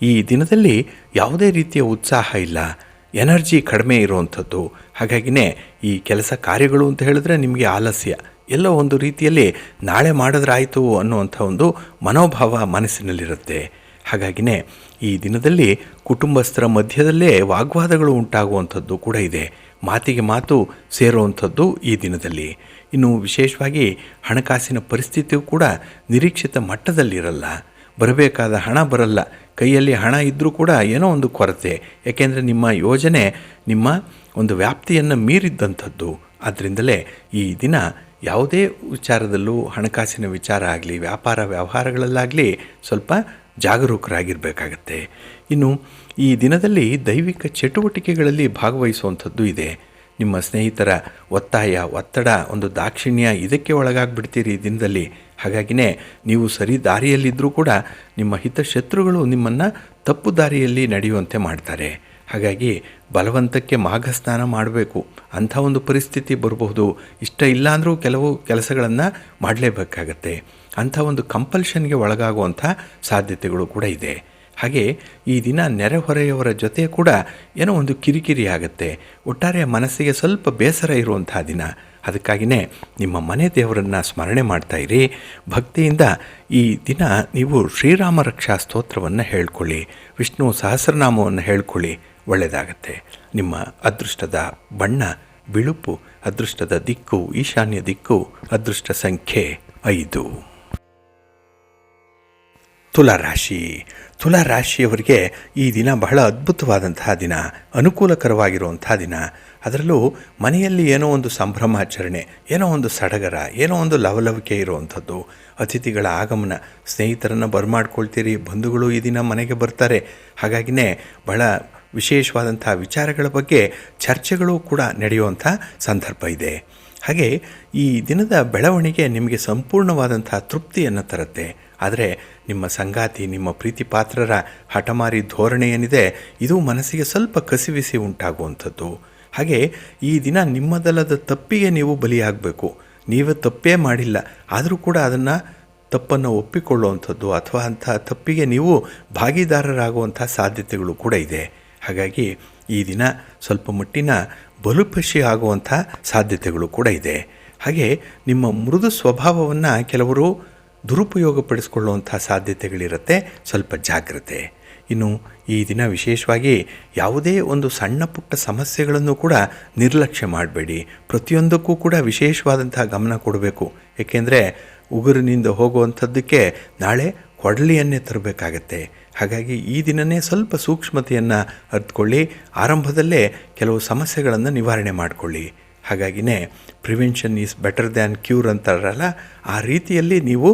ಈ ದಿನದಲ್ಲಿ ಯಾವುದೇ ರೀತಿಯ ಉತ್ಸಾಹ ಇಲ್ಲ, ಎನರ್ಜಿ ಕಡಿಮೆ ಇರುವಂಥದ್ದು. ಹಾಗಾಗಿನೇ ಈ ಕೆಲಸ ಕಾರ್ಯಗಳು ಅಂತ ಹೇಳಿದ್ರೆ ನಿಮಗೆ ಆಲಸ್ಯ, ಎಲ್ಲೋ ಒಂದು ರೀತಿಯಲ್ಲಿ ನಾಳೆ ಮಾಡಿದ್ರಾಯಿತು ಅನ್ನುವಂಥ ಒಂದು ಮನೋಭಾವ ಮನಸ್ಸಿನಲ್ಲಿರುತ್ತೆ. ಹಾಗಾಗಿನೇ ಈ ದಿನದಲ್ಲಿ ಕುಟುಂಬಸ್ಥರ ಮಧ್ಯದಲ್ಲೇ ವಾಗ್ವಾದಗಳು ಉಂಟಾಗುವಂಥದ್ದು ಕೂಡ ಇದೆ. ಮಾತಿಗೆ ಮಾತು ಸೇರುವಂಥದ್ದು ಈ ದಿನದಲ್ಲಿ. ಇನ್ನು ವಿಶೇಷವಾಗಿ ಹಣಕಾಸಿನ ಪರಿಸ್ಥಿತಿಯೂ ಕೂಡ ನಿರೀಕ್ಷಿತ ಮಟ್ಟದಲ್ಲಿರಲ್ಲ. ಬರಬೇಕಾದ ಹಣ ಬರಲ್ಲ. ಕೈಯಲ್ಲಿ ಹಣ ಇದ್ದರೂ ಕೂಡ ಏನೋ ಒಂದು ಕೊರತೆ. ಏಕೆಂದರೆ ನಿಮ್ಮ ಯೋಜನೆ ನಿಮ್ಮ ಒಂದು ವ್ಯಾಪ್ತಿಯನ್ನು ಮೀರಿದ್ದಂಥದ್ದು. ಆದ್ದರಿಂದಲೇ ಈ ದಿನ ಯಾವುದೇ ವಿಚಾರದಲ್ಲೂ ಹಣಕಾಸಿನ ವಿಚಾರ ಆಗಲಿ, ವ್ಯಾಪಾರ ವ್ಯವಹಾರಗಳಲ್ಲಾಗಲಿ ಸ್ವಲ್ಪ ಜಾಗರೂಕರಾಗಿರಬೇಕಾಗತ್ತೆ. ಇನ್ನು ಈ ದಿನದಲ್ಲಿ ದೈವಿಕ ಚಟುವಟಿಕೆಗಳಲ್ಲಿ ಭಾಗವಹಿಸುವಂಥದ್ದು ಇದೆ. ನಿಮ್ಮ ಸ್ನೇಹಿತರ ಒತ್ತಾಯ, ಒತ್ತಡ, ಒಂದು ದಾಕ್ಷಿಣ್ಯ ಇದಕ್ಕೆ ಒಳಗಾಗ್ಬಿಡ್ತೀರಿ ಈ ದಿನದಲ್ಲಿ. ಹಾಗಾಗಿನೇ ನೀವು ಸರಿ ದಾರಿಯಲ್ಲಿದ್ದರೂ ಕೂಡ ನಿಮ್ಮ ಹಿತಶತ್ರುಗಳು ನಿಮ್ಮನ್ನು ತಪ್ಪು ದಾರಿಯಲ್ಲಿ ನಡೆಯುವಂತೆ ಮಾಡ್ತಾರೆ. ಹಾಗಾಗಿ ಬಲವಂತಕ್ಕೆ ಮಾಘಸ್ನಾನ ಮಾಡಬೇಕು, ಅಂಥ ಒಂದು ಪರಿಸ್ಥಿತಿ ಬರಬಹುದು. ಇಷ್ಟ ಇಲ್ಲ ಅಂದರೂ ಕೆಲವು ಕೆಲಸಗಳನ್ನು ಮಾಡಲೇಬೇಕಾಗತ್ತೆ. ಅಂಥ ಒಂದು ಕಂಪಲ್ಷನ್ಗೆ ಒಳಗಾಗುವಂಥ ಸಾಧ್ಯತೆಗಳು ಕೂಡ ಇದೆ. ಹಾಗೆ ಈ ದಿನ ನೆರೆಹೊರೆಯವರ ಜೊತೆ ಕೂಡ ಏನೋ ಒಂದು ಕಿರಿಕಿರಿ ಆಗುತ್ತೆ. ಒಟ್ಟಾರೆ ಮನಸ್ಸಿಗೆ ಸ್ವಲ್ಪ ಬೇಸರ ಇರುವಂಥ ದಿನ. ಅದಕ್ಕಾಗಿಯೇ ನಿಮ್ಮ ಮನೆ ದೇವರನ್ನು ಸ್ಮರಣೆ ಮಾಡ್ತಾಯಿರಿ. ಭಕ್ತಿಯಿಂದ ಈ ದಿನ ನೀವು ಶ್ರೀರಾಮ ರಕ್ಷಾ ಸ್ತೋತ್ರವನ್ನು ಹೇಳ್ಕೊಳ್ಳಿ, ವಿಷ್ಣು ಸಹಸ್ರನಾಮವನ್ನು ಹೇಳ್ಕೊಳ್ಳಿ, ಒಳ್ಳೆಯದಾಗತ್ತೆ. ನಿಮ್ಮ ಅದೃಷ್ಟದ ಬಣ್ಣ ಬಿಳುಪು, ಅದೃಷ್ಟದ ದಿಕ್ಕು ಈಶಾನ್ಯ ದಿಕ್ಕು, ಅದೃಷ್ಟ ಸಂಖ್ಯೆ 5. ತುಲಾರಾಶಿಯವರಿಗೆ ಈ ದಿನ ಬಹಳ ಅದ್ಭುತವಾದಂತಹ ದಿನ, ಅನುಕೂಲಕರವಾಗಿರುವಂಥ ದಿನ. ಅದರಲ್ಲೂ ಮನೆಯಲ್ಲಿ ಏನೋ ಒಂದು ಸಂಭ್ರಮಾಚರಣೆ, ಏನೋ ಒಂದು ಸಡಗರ, ಏನೋ ಒಂದು ಲವಲವಿಕೆ ಇರುವಂಥದ್ದು, ಅತಿಥಿಗಳ ಆಗಮನ, ಸ್ನೇಹಿತರನ್ನು ಬರಮಾಡ್ಕೊಳ್ತೀರಿ, ಬಂಧುಗಳು ಈ ದಿನ ಮನೆಗೆ ಬರ್ತಾರೆ. ಹಾಗಾಗಿನೇ ಬಹಳ ವಿಶೇಷವಾದಂಥ ವಿಚಾರಗಳ ಬಗ್ಗೆ ಚರ್ಚೆಗಳು ಕೂಡ ನಡೆಯುವಂಥ ಸಂದರ್ಭ ಇದೆ. ಹಾಗೆ ಈ ದಿನದ ಬೆಳವಣಿಗೆ ನಿಮಗೆ ಸಂಪೂರ್ಣವಾದಂಥ ತೃಪ್ತಿಯನ್ನು ತರುತ್ತೆ. ಆದರೆ ನಿಮ್ಮ ಸಂಗಾತಿ, ನಿಮ್ಮ ಪ್ರೀತಿ ಪಾತ್ರರ ಹಠಮಾರಿ ಧೋರಣೆ ಏನಿದೆ, ಇದು ಮನಸ್ಸಿಗೆ ಸ್ವಲ್ಪ ಕಸಿವಿಸಿ ಉಂಟಾಗುವಂಥದ್ದು. ಹಾಗೆ ಈ ದಿನ ನಿಮ್ಮದಲ್ಲದ ತಪ್ಪಿಗೆ ನೀವು ಬಲಿಯಾಗಬೇಕು. ನೀವು ತಪ್ಪೇ ಮಾಡಿಲ್ಲ, ಆದರೂ ಕೂಡ ಅದನ್ನು ತಪ್ಪನ್ನು ಒಪ್ಪಿಕೊಳ್ಳುವಂಥದ್ದು ಅಥವಾ ಅಂಥ ತಪ್ಪಿಗೆ ನೀವು ಭಾಗಿದಾರರಾಗುವಂಥ ಸಾಧ್ಯತೆಗಳು ಕೂಡ ಇದೆ. ಹಾಗಾಗಿ ಈ ದಿನ ಸ್ವಲ್ಪ ಮಟ್ಟಿನ ಬಲುಪಶಿ ಆಗುವಂಥ ಸಾಧ್ಯತೆಗಳು ಕೂಡ ಇದೆ. ಹಾಗೆ ನಿಮ್ಮ ಮೃದು ಸ್ವಭಾವವನ್ನು ಕೆಲವರು ದುರುಪಯೋಗಪಡಿಸಿಕೊಳ್ಳುವಂಥ ಸಾಧ್ಯತೆಗಳಿರುತ್ತೆ. ಸ್ವಲ್ಪ ಜಾಗ್ರತೆ. ಇನ್ನು ಈ ದಿನ ವಿಶೇಷವಾಗಿ ಯಾವುದೇ ಒಂದು ಸಣ್ಣ ಪುಟ್ಟ ಸಮಸ್ಯೆಗಳನ್ನು ಕೂಡ ನಿರ್ಲಕ್ಷ್ಯ ಮಾಡಬೇಡಿ. ಪ್ರತಿಯೊಂದಕ್ಕೂ ಕೂಡ ವಿಶೇಷವಾದಂಥ ಗಮನ ಕೊಡಬೇಕು. ಏಕೆಂದರೆ ಉಗುರಿನಿಂದ ಹೋಗುವಂಥದ್ದಕ್ಕೆ ನಾಳೆ ಕೊಡಲಿಯನ್ನೇ ತರಬೇಕಾಗತ್ತೆ. ಹಾಗಾಗಿ ಈ ದಿನವೇ ಸ್ವಲ್ಪ ಸೂಕ್ಷ್ಮತೆಯನ್ನು ಅರಿತುಕೊಳ್ಳಿ. ಆರಂಭದಲ್ಲೇ ಕೆಲವು ಸಮಸ್ಯೆಗಳನ್ನು ನಿವಾರಣೆ ಮಾಡಿಕೊಳ್ಳಿ. ಹಾಗಾಗಿನೇ prevention is better than cure ಅಂತಾರಲ್ಲ, ಆ ರೀತಿಯಲ್ಲಿ ನೀವು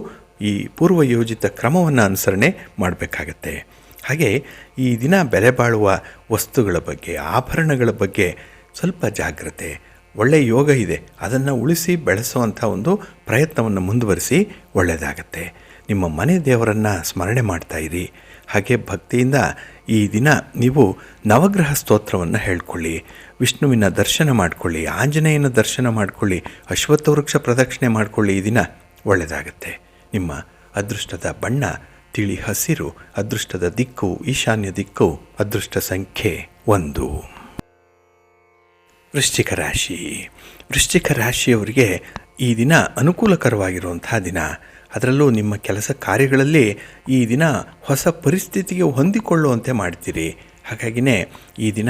ಈ ಪೂರ್ವಯೋಜಿತ ಕ್ರಮವನ್ನು ಅನುಸರಣೆ ಮಾಡಬೇಕಾಗತ್ತೆ. ಹಾಗೆ ಈ ದಿನ ಬೆಲೆ ಬಾಳುವ ವಸ್ತುಗಳ ಬಗ್ಗೆ, ಆಭರಣಗಳ ಬಗ್ಗೆ ಸ್ವಲ್ಪ ಜಾಗ್ರತೆ. ಒಳ್ಳೆಯ ಯೋಗ ಇದೆ, ಅದನ್ನು ಉಳಿಸಿ ಬೆಳೆಸುವಂಥ ಒಂದು ಪ್ರಯತ್ನವನ್ನು ಮುಂದುವರಿಸಿ, ಒಳ್ಳೆಯದಾಗತ್ತೆ. ನಿಮ್ಮ ಮನೆ ದೇವರನ್ನು ಸ್ಮರಣೆ ಮಾಡ್ತಾಯಿರಿ. ಹಾಗೆ ಭಕ್ತಿಯಿಂದ ಈ ದಿನ ನೀವು ನವಗ್ರಹ ಸ್ತೋತ್ರವನ್ನು ಹೇಳ್ಕೊಳ್ಳಿ, ವಿಷ್ಣುವಿನ ದರ್ಶನ ಮಾಡಿಕೊಳ್ಳಿ, ಆಂಜನೇಯನ ದರ್ಶನ ಮಾಡಿಕೊಳ್ಳಿ, ಅಶ್ವತ್ಥ ವೃಕ್ಷ ಪ್ರದಕ್ಷಿಣೆ ಮಾಡಿಕೊಳ್ಳಿ. ಈ ದಿನ ಒಳ್ಳೆಯದಾಗತ್ತೆ. ನಿಮ್ಮ ಅದೃಷ್ಟದ ಬಣ್ಣ ತಿಳಿ ಹಸಿರು, ಅದೃಷ್ಟದ ದಿಕ್ಕು ಈಶಾನ್ಯ ದಿಕ್ಕು, ಅದೃಷ್ಟ ಸಂಖ್ಯೆ 1. ವೃಶ್ಚಿಕ ರಾಶಿಯವರಿಗೆ ಈ ದಿನ ಅನುಕೂಲಕರವಾಗಿರುವಂಥ ದಿನ. ಅದರಲ್ಲೂ ನಿಮ್ಮ ಕೆಲಸ ಕಾರ್ಯಗಳಲ್ಲಿ ಈ ದಿನ ಹೊಸ ಪರಿಸ್ಥಿತಿಗೆ ಹೊಂದಿಕೊಳ್ಳುವಂತೆ ಮಾಡ್ತೀರಿ. ಹಾಗಾಗಿನೇ ಈ ದಿನ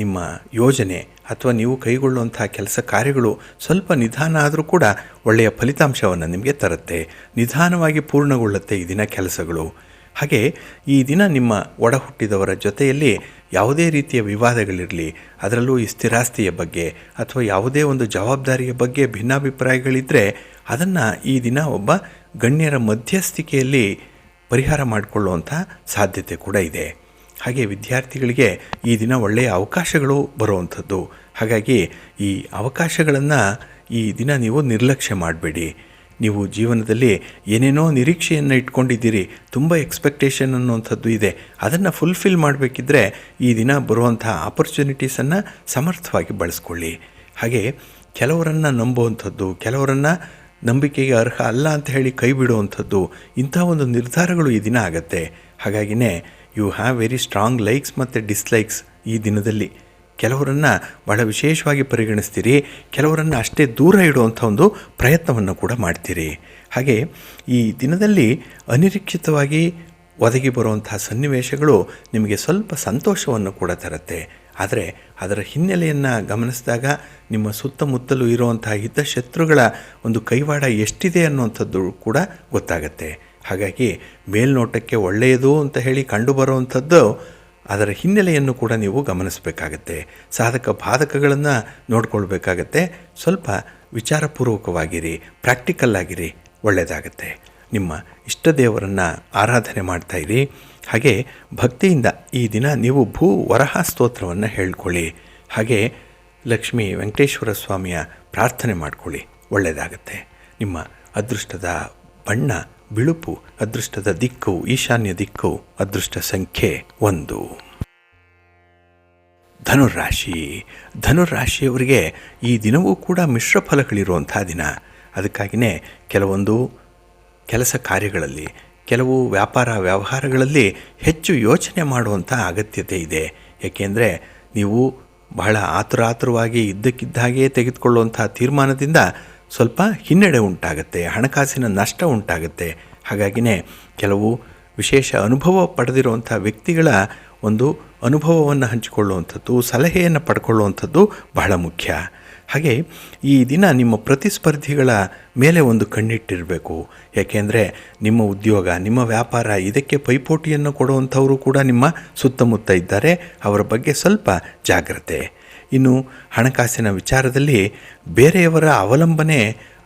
ನಿಮ್ಮ ಯೋಜನೆ ಅಥವಾ ನೀವು ಕೈಗೊಳ್ಳುವಂಥ ಕೆಲಸ ಕಾರ್ಯಗಳು ಸ್ವಲ್ಪ ನಿಧಾನ ಆದರೂ ಕೂಡ ಒಳ್ಳೆಯ ಫಲಿತಾಂಶವನ್ನು ನಿಮಗೆ ತರುತ್ತೆ. ನಿಧಾನವಾಗಿ ಪೂರ್ಣಗೊಳ್ಳುತ್ತೆ ಈ ದಿನ ಕೆಲಸಗಳು. ಹಾಗೆ ಈ ದಿನ ನಿಮ್ಮ ಒಡ ಹುಟ್ಟಿದವರ ಜೊತೆಯಲ್ಲಿ ಯಾವುದೇ ರೀತಿಯ ವಿವಾದಗಳಿರಲಿ, ಅದರಲ್ಲೂ ಈ ಸ್ಥಿರಾಸ್ತಿಯ ಬಗ್ಗೆ ಅಥವಾ ಯಾವುದೇ ಒಂದು ಜವಾಬ್ದಾರಿಯ ಬಗ್ಗೆ ಭಿನ್ನಾಭಿಪ್ರಾಯಗಳಿದ್ದರೆ ಅದನ್ನು ಈ ದಿನ ಒಬ್ಬ ಗಣ್ಯರ ಮಧ್ಯಸ್ಥಿಕೆಯಲ್ಲಿ ಪರಿಹಾರ ಮಾಡಿಕೊಳ್ಳುವಂಥ ಸಾಧ್ಯತೆ ಕೂಡ ಇದೆ. ಹಾಗೆ ವಿದ್ಯಾರ್ಥಿಗಳಿಗೆ ಈ ದಿನ ಒಳ್ಳೆಯ ಅವಕಾಶಗಳು ಬರುವಂಥದ್ದು. ಹಾಗಾಗಿ ಈ ಅವಕಾಶಗಳನ್ನು ಈ ದಿನ ನೀವು ನಿರ್ಲಕ್ಷ್ಯ ಮಾಡಬೇಡಿ. ನೀವು ಜೀವನದಲ್ಲಿ ಏನೇನೋ ನಿರೀಕ್ಷೆಯನ್ನು ಇಟ್ಕೊಂಡಿದ್ದೀರಿ, ತುಂಬ ಎಕ್ಸ್ಪೆಕ್ಟೇಷನ್ ಅನ್ನುವಂಥದ್ದು ಇದೆ. ಅದನ್ನು ಫುಲ್ಫಿಲ್ ಮಾಡಬೇಕಿದ್ರೆ ಈ ದಿನ ಬರುವಂಥ ಆಪರ್ಚುನಿಟೀಸನ್ನು ಸಮರ್ಥವಾಗಿ ಬಳಸ್ಕೊಳ್ಳಿ. ಹಾಗೆ ಕೆಲವರನ್ನು ನಂಬುವಂಥದ್ದು, ಕೆಲವರನ್ನು ನಂಬಿಕೆಗೆ ಅರ್ಹ ಅಲ್ಲ ಅಂತ ಹೇಳಿ ಕೈ ಬಿಡುವಂಥದ್ದು, ಇಂಥ ಒಂದು ನಿರ್ಧಾರಗಳು ಈ ದಿನ ಆಗುತ್ತೆ. ಹಾಗಾಗಿನೇ you have very strong likes ಮತ್ತು ಡಿಸ್ಲೈಕ್ಸ್. ಈ ದಿನದಲ್ಲಿ ಕೆಲವರನ್ನು ಭಾಳ ವಿಶೇಷವಾಗಿ ಪರಿಗಣಿಸ್ತೀರಿ, ಕೆಲವರನ್ನು ಅಷ್ಟೇ ದೂರ ಇಡುವಂಥ ಒಂದು ಪ್ರಯತ್ನವನ್ನು ಕೂಡ ಮಾಡ್ತೀರಿ. ಹಾಗೆ ಈ ದಿನದಲ್ಲಿ ಅನಿರೀಕ್ಷಿತವಾಗಿ ಒದಗಿ ಬರುವಂಥ ಸನ್ನಿವೇಶಗಳು ನಿಮಗೆ ಸ್ವಲ್ಪ ಸಂತೋಷವನ್ನು ಕೂಡ ತರುತ್ತೆ. ಆದರೆ ಅದರ ಹಿನ್ನೆಲೆಯನ್ನು ಗಮನಿಸಿದಾಗ ನಿಮ್ಮ ಸುತ್ತಮುತ್ತಲೂ ಇರುವಂಥ ಹಿತಶತ್ರುಗಳ ಒಂದು ಕೈವಾಡ ಎಷ್ಟಿದೆ ಅನ್ನುವಂಥದ್ದು ಕೂಡ ಗೊತ್ತಾಗತ್ತೆ. ಹಾಗಾಗಿ ಮೇಲ್ನೋಟಕ್ಕೆ ಒಳ್ಳೆಯದು ಅಂತ ಹೇಳಿ ಕಂಡುಬರುವಂಥದ್ದು ಅದರ ಹಿನ್ನೆಲೆಯನ್ನು ಕೂಡ ನೀವು ಗಮನಿಸಬೇಕಾಗತ್ತೆ. ಸಾಧಕ ಬಾಧಕಗಳನ್ನು ನೋಡ್ಕೊಳ್ಬೇಕಾಗತ್ತೆ. ಸ್ವಲ್ಪ ವಿಚಾರಪೂರ್ವಕವಾಗಿರಿ, ಪ್ರಾಕ್ಟಿಕಲ್ ಆಗಿರಿ, ಒಳ್ಳೆಯದಾಗತ್ತೆ. ನಿಮ್ಮ ಇಷ್ಟ ದೇವರನ್ನು ಆರಾಧನೆ ಮಾಡ್ತಾಯಿರಿ. ಹಾಗೆ ಭಕ್ತಿಯಿಂದ ಈ ದಿನ ನೀವು ವರಹ ಸ್ತೋತ್ರವನ್ನು ಹೇಳ್ಕೊಳ್ಳಿ. ಹಾಗೆ ಲಕ್ಷ್ಮೀ ವೆಂಕಟೇಶ್ವರ ಸ್ವಾಮಿಯ ಪ್ರಾರ್ಥನೆ ಮಾಡಿಕೊಳ್ಳಿ, ಒಳ್ಳೆಯದಾಗತ್ತೆ. ನಿಮ್ಮ ಅದೃಷ್ಟದ ಬಣ್ಣ ಬಿಳುಪು, ಅದೃಷ್ಟದ ದಿಕ್ಕು ಈಶಾನ್ಯ ದಿಕ್ಕು, ಅದೃಷ್ಟ ಸಂಖ್ಯೆ 1. ಧನುರಾಶಿ. ಧನುರಾಶಿಯವರಿಗೆ ಈ ದಿನವೂ ಕೂಡ ಮಿಶ್ರ ಫಲಗಳಿರುವಂಥ ದಿನ. ಅದಕ್ಕಾಗಿಯೇ ಕೆಲವೊಂದು ಕೆಲಸ ಕಾರ್ಯಗಳಲ್ಲಿ, ಕೆಲವು ವ್ಯಾಪಾರ ವ್ಯವಹಾರಗಳಲ್ಲಿ ಹೆಚ್ಚು ಯೋಚನೆ ಮಾಡುವಂಥ ಅಗತ್ಯತೆ ಇದೆ. ಏಕೆಂದರೆ ನೀವು ಬಹಳ ಆತುರಾತುರವಾಗಿ ಇದ್ದಕ್ಕಿದ್ದ ಹಾಗೆ ತೆಗೆದುಕೊಳ್ಳುವಂಥ ತೀರ್ಮಾನದಿಂದ ಸ್ವಲ್ಪ ಹಿನ್ನಡೆ ಉಂಟಾಗುತ್ತೆ, ಹಣಕಾಸಿನ ನಷ್ಟ ಉಂಟಾಗುತ್ತೆ. ಹಾಗಾಗಿಯೇ ಕೆಲವು ವಿಶೇಷ ಅನುಭವ ಪಡೆದಿರುವಂಥ ವ್ಯಕ್ತಿಗಳ ಒಂದು ಅನುಭವವನ್ನು ಹಂಚಿಕೊಳ್ಳುವಂಥದ್ದು, ಸಲಹೆಯನ್ನು ಪಡ್ಕೊಳ್ಳುವಂಥದ್ದು ಬಹಳ ಮುಖ್ಯ. ಹಾಗೆ ಈ ದಿನ ನಿಮ್ಮ ಪ್ರತಿಸ್ಪರ್ಧಿಗಳ ಮೇಲೆ ಒಂದು ಕಣ್ಣಿಟ್ಟಿರಬೇಕು. ಏಕೆಂದರೆ ನಿಮ್ಮ ಉದ್ಯೋಗ, ನಿಮ್ಮ ವ್ಯಾಪಾರ ಇದಕ್ಕೆ ಪೈಪೋಟಿಯನ್ನು ಕೊಡುವಂಥವರು ಕೂಡ ನಿಮ್ಮ ಸುತ್ತಮುತ್ತ ಇದ್ದಾರೆ. ಅವರ ಬಗ್ಗೆ ಸ್ವಲ್ಪ ಜಾಗ್ರತೆ. ಇನ್ನು ಹಣಕಾಸಿನ ವಿಚಾರದಲ್ಲಿ ಬೇರೆಯವರ ಅವಲಂಬನೆ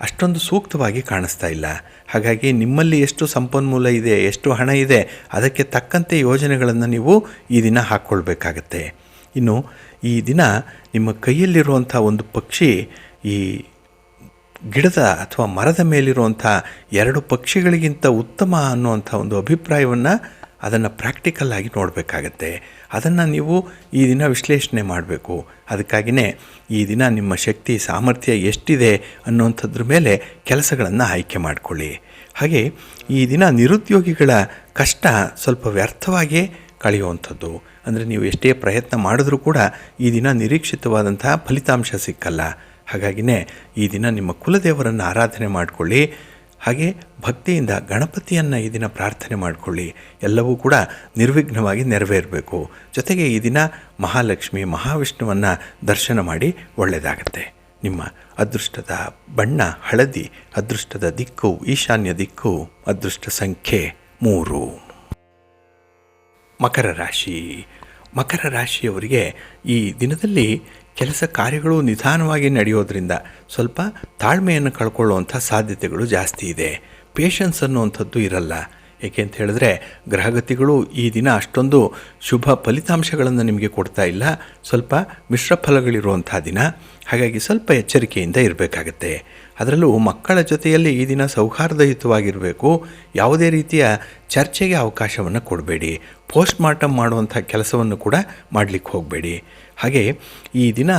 ಅಷ್ಟೊಂದು ಸೂಕ್ತವಾಗಿ ಕಾಣಿಸ್ತಾ ಇಲ್ಲ. ಹಾಗಾಗಿ ನಿಮ್ಮಲ್ಲಿ ಎಷ್ಟು ಸಂಪನ್ಮೂಲ ಇದೆ, ಎಷ್ಟು ಹಣ ಇದೆ, ಅದಕ್ಕೆ ತಕ್ಕಂತೆ ಯೋಜನೆಗಳನ್ನು ನೀವು ಈ ದಿನ ಹಾಕ್ಕೊಳ್ಬೇಕಾಗತ್ತೆ. ಇನ್ನು ಈ ದಿನ ನಿಮ್ಮ ಕೈಯಲ್ಲಿರುವಂಥ ಒಂದು ಪಕ್ಷಿ ಈ ಗಿಡದ ಅಥವಾ ಮರದ ಮೇಲಿರುವಂಥ 2 ಪಕ್ಷಿಗಳಿಗಿಂತ ಉತ್ತಮ ಅನ್ನುವಂಥ ಒಂದು ಅಭಿಪ್ರಾಯವನ್ನು ಅದನ್ನು ಪ್ರಾಕ್ಟಿಕಲ್ ಆಗಿ ನೋಡಬೇಕಾಗತ್ತೆ. ಅದನ್ನು ನೀವು ಈ ದಿನ ವಿಶ್ಲೇಷಣೆ ಮಾಡಬೇಕು. ಅದಕ್ಕಾಗಿಯೇ ಈ ದಿನ ನಿಮ್ಮ ಶಕ್ತಿ ಸಾಮರ್ಥ್ಯ ಎಷ್ಟಿದೆ ಅನ್ನುವಂಥದ್ರ ಮೇಲೆ ಕೆಲಸಗಳನ್ನು ಆಯ್ಕೆ ಮಾಡಿಕೊಳ್ಳಿ. ಹಾಗೆ ಈ ದಿನ ನಿರುದ್ಯೋಗಿಗಳ ಕಷ್ಟ ಸ್ವಲ್ಪ ವ್ಯರ್ಥವಾಗಿ ಕಳೆಯುವಂಥದ್ದು. ಅಂದರೆ ನೀವು ಎಷ್ಟೇ ಪ್ರಯತ್ನ ಮಾಡಿದ್ರೂ ಕೂಡ ಈ ದಿನ ನಿರೀಕ್ಷಿತವಾದಂತಹ ಫಲಿತಾಂಶ ಸಿಕ್ಕಲ್ಲ. ಹಾಗಾಗಿಯೇ ಈ ದಿನ ನಿಮ್ಮ ಕುಲದೇವರನ್ನು ಆರಾಧನೆ ಮಾಡಿಕೊಳ್ಳಿ. ಹಾಗೆ ಭಕ್ತಿಯಿಂದ ಗಣಪತಿಯನ್ನು ಈ ದಿನ ಪ್ರಾರ್ಥನೆ ಮಾಡಿಕೊಳ್ಳಿ. ಎಲ್ಲವೂ ಕೂಡ ನಿರ್ವಿಘ್ನವಾಗಿ ನೆರವೇರಬೇಕು. ಜೊತೆಗೆ ಈ ದಿನ ಮಹಾಲಕ್ಷ್ಮಿ, ಮಹಾವಿಷ್ಣುವನ್ನು ದರ್ಶನ ಮಾಡಿ ಒಳ್ಳೆಯದಾಗತ್ತೆ. ನಿಮ್ಮ ಅದೃಷ್ಟದ ಬಣ್ಣ ಹಳದಿ, ಅದೃಷ್ಟದ ದಿಕ್ಕು ಈಶಾನ್ಯ ದಿಕ್ಕು, ಅದೃಷ್ಟ ಸಂಖ್ಯೆ 3. ಮಕರ ರಾಶಿ. ಮಕರ ರಾಶಿಯವರಿಗೆ ಈ ದಿನದಲ್ಲಿ ಕೆಲಸ ಕಾರ್ಯಗಳು ನಿಧಾನವಾಗಿ ನಡೆಯೋದ್ರಿಂದ ಸ್ವಲ್ಪ ತಾಳ್ಮೆಯನ್ನು ಕಳ್ಕೊಳ್ಳುವಂಥ ಸಾಧ್ಯತೆಗಳು ಜಾಸ್ತಿ ಇದೆ. ಪೇಷನ್ಸ್ ಅನ್ನುವಂಥದ್ದು ಇರಲ್ಲ. ಏಕೆ ಅಂತ ಹೇಳಿದ್ರೆ ಗ್ರಹಗತಿಗಳು ಈ ದಿನ ಅಷ್ಟೊಂದು ಶುಭ ಫಲಿತಾಂಶಗಳನ್ನು ನಿಮಗೆ ಕೊಡ್ತಾ ಇಲ್ಲ. ಸ್ವಲ್ಪ ಮಿಶ್ರ ಫಲಗಳಿರುವಂಥ ದಿನ. ಹಾಗಾಗಿ ಸ್ವಲ್ಪ ಎಚ್ಚರಿಕೆಯಿಂದ ಇರಬೇಕಾಗತ್ತೆ. ಅದರಲ್ಲೂ ಮಕ್ಕಳ ಜೊತೆಯಲ್ಲಿ ಈ ದಿನ ಸೌಹಾರ್ದಯುತವಾಗಿರಬೇಕು. ಯಾವುದೇ ರೀತಿಯ ಚರ್ಚೆಗೆ ಅವಕಾಶವನ್ನು ಕೊಡಬೇಡಿ. ಪೋಸ್ಟ್ ಮಾರ್ಟಮ್ ಮಾಡುವಂಥ ಕೆಲಸವನ್ನು ಕೂಡ ಮಾಡಲಿಕ್ಕೆ ಹೋಗಬೇಡಿ. ಹಾಗೆ ಈ ದಿನ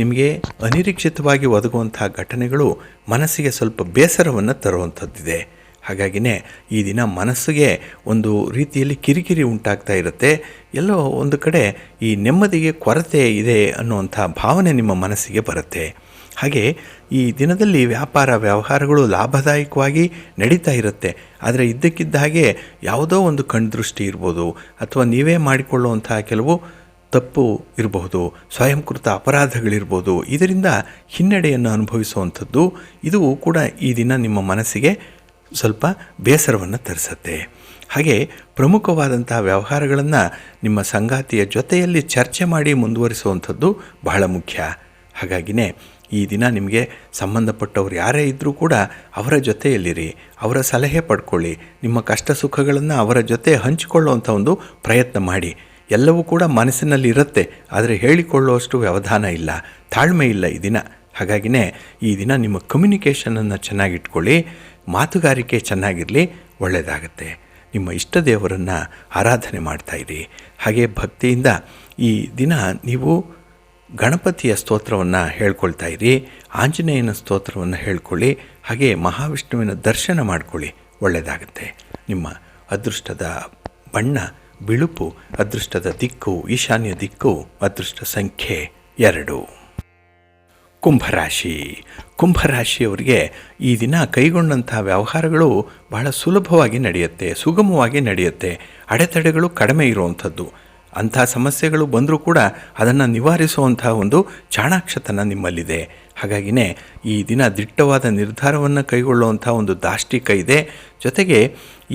ನಿಮಗೆ ಅನಿರೀಕ್ಷಿತವಾಗಿ ಒದಗುವಂಥ ಘಟನೆಗಳು ಮನಸ್ಸಿಗೆ ಸ್ವಲ್ಪ ಬೇಸರವನ್ನು ತರುವಂಥದ್ದಿದೆ. ಹಾಗಾಗಿಯೇ ಈ ದಿನ ಮನಸ್ಸಿಗೆ ಒಂದು ರೀತಿಯಲ್ಲಿ ಕಿರಿಕಿರಿ ಉಂಟಾಗ್ತಾ ಇರುತ್ತೆ. ಎಲ್ಲೋ ಒಂದು ಕಡೆ ಈ ನೆಮ್ಮದಿಗೆ ಕೊರತೆ ಇದೆ ಅನ್ನುವಂಥ ಭಾವನೆ ನಿಮ್ಮ ಮನಸ್ಸಿಗೆ ಬರುತ್ತೆ. ಹಾಗೆ ಈ ದಿನದಲ್ಲಿ ವ್ಯಾಪಾರ ವ್ಯವಹಾರಗಳು ಲಾಭದಾಯಕವಾಗಿ ನಡೀತಾ ಇರುತ್ತೆ. ಆದರೆ ಇದ್ದಕ್ಕಿದ್ದ ಹಾಗೆ ಯಾವುದೋ ಒಂದು ಕಣ್ದೃಷ್ಟಿ ಇರ್ಬೋದು, ಅಥವಾ ನೀವೇ ಮಾಡಿಕೊಳ್ಳುವಂಥ ಕೆಲವು ತಪ್ಪು ಇರಬಹುದು, ಸ್ವಯಂಕೃತ ಅಪರಾಧಗಳಿರ್ಬೋದು. ಇದರಿಂದ ಹಿನ್ನಡೆಯನ್ನು ಅನುಭವಿಸುವಂಥದ್ದು ಇದು ಕೂಡ ಈ ದಿನ ನಿಮ್ಮ ಮನಸ್ಸಿಗೆ ಸ್ವಲ್ಪ ಬೇಸರವನ್ನು ತರಿಸುತ್ತೆ. ಹಾಗೆ ಪ್ರಮುಖವಾದಂಥ ವ್ಯವಹಾರಗಳನ್ನು ನಿಮ್ಮ ಸಂಗಾತಿಯ ಜೊತೆಯಲ್ಲಿ ಚರ್ಚೆ ಮಾಡಿ ಮುಂದುವರಿಸುವಂಥದ್ದು ಬಹಳ ಮುಖ್ಯ. ಹಾಗಾಗಿಯೇ ಈ ದಿನ ನಿಮಗೆ ಸಂಬಂಧಪಟ್ಟವ್ರು ಯಾರೇ ಇದ್ದರೂ ಕೂಡ ಅವರ ಜೊತೆಯಲ್ಲಿರಿ, ಅವರ ಸಲಹೆ ಪಡ್ಕೊಳ್ಳಿ. ನಿಮ್ಮ ಕಷ್ಟ ಸುಖಗಳನ್ನು ಅವರ ಜೊತೆ ಹಂಚಿಕೊಳ್ಳುವಂಥ ಒಂದು ಪ್ರಯತ್ನ ಮಾಡಿ. ಎಲ್ಲವೂ ಕೂಡ ಮನಸ್ಸಿನಲ್ಲಿ ಇರುತ್ತೆ, ಆದರೆ ಹೇಳಿಕೊಳ್ಳುವಷ್ಟು ವ್ಯವಧಾನ ಇಲ್ಲ, ತಾಳ್ಮೆ ಇಲ್ಲ ಈ ದಿನ. ಹಾಗಾಗಿಯೇ ಈ ದಿನ ನಿಮ್ಮ ಕಮ್ಯುನಿಕೇಷನನ್ನು ಚೆನ್ನಾಗಿಟ್ಕೊಳ್ಳಿ, ಮಾತುಗಾರಿಕೆ ಚೆನ್ನಾಗಿರಲಿ, ಒಳ್ಳೆಯದಾಗತ್ತೆ. ನಿಮ್ಮ ಇಷ್ಟ ದೇವರನ್ನು ಆರಾಧನೆ ಮಾಡ್ತಾಯಿರಿ. ಹಾಗೆ ಭಕ್ತಿಯಿಂದ ಈ ದಿನ ನೀವು ಗಣಪತಿಯ ಸ್ತೋತ್ರವನ್ನು ಹೇಳ್ಕೊಳ್ತಾ ಇರಿ, ಆಂಜನೇಯನ ಸ್ತೋತ್ರವನ್ನು ಹೇಳ್ಕೊಳ್ಳಿ, ಹಾಗೆ ಮಹಾವಿಷ್ಣುವಿನ ದರ್ಶನ ಮಾಡಿಕೊಳ್ಳಿ, ಒಳ್ಳೆಯದಾಗುತ್ತೆ. ನಿಮ್ಮ ಅದೃಷ್ಟದ ಬಣ್ಣ ಬಿಳುಪು, ಅದೃಷ್ಟದ ದಿಕ್ಕು ಈಶಾನ್ಯ ದಿಕ್ಕು, ಅದೃಷ್ಟ ಸಂಖ್ಯೆ 2. ಕುಂಭರಾಶಿ. ಕುಂಭರಾಶಿಯವರಿಗೆ ಈ ದಿನ ಕೈಗೊಂಡಂಥ ವ್ಯವಹಾರಗಳು ಬಹಳ ಸುಲಭವಾಗಿ ನಡೆಯುತ್ತೆ, ಸುಗಮವಾಗಿ ನಡೆಯುತ್ತೆ. ಅಡೆತಡೆಗಳು ಕಡಿಮೆ ಇರುವಂಥದ್ದು. ಅಂಥ ಸಮಸ್ಯೆಗಳು ಬಂದರೂ ಕೂಡ ಅದನ್ನು ನಿವಾರಿಸುವಂಥ ಒಂದು ಚಾಣಾಕ್ಷತನ ನಿಮ್ಮಲ್ಲಿದೆ. ಹಾಗಾಗಿಯೇ ಈ ದಿನ ದಿಟ್ಟವಾದ ನಿರ್ಧಾರವನ್ನು ಕೈಗೊಳ್ಳುವಂಥ ಒಂದು ದಾಷ್ಟಿಕ ಇದೆ. ಜೊತೆಗೆ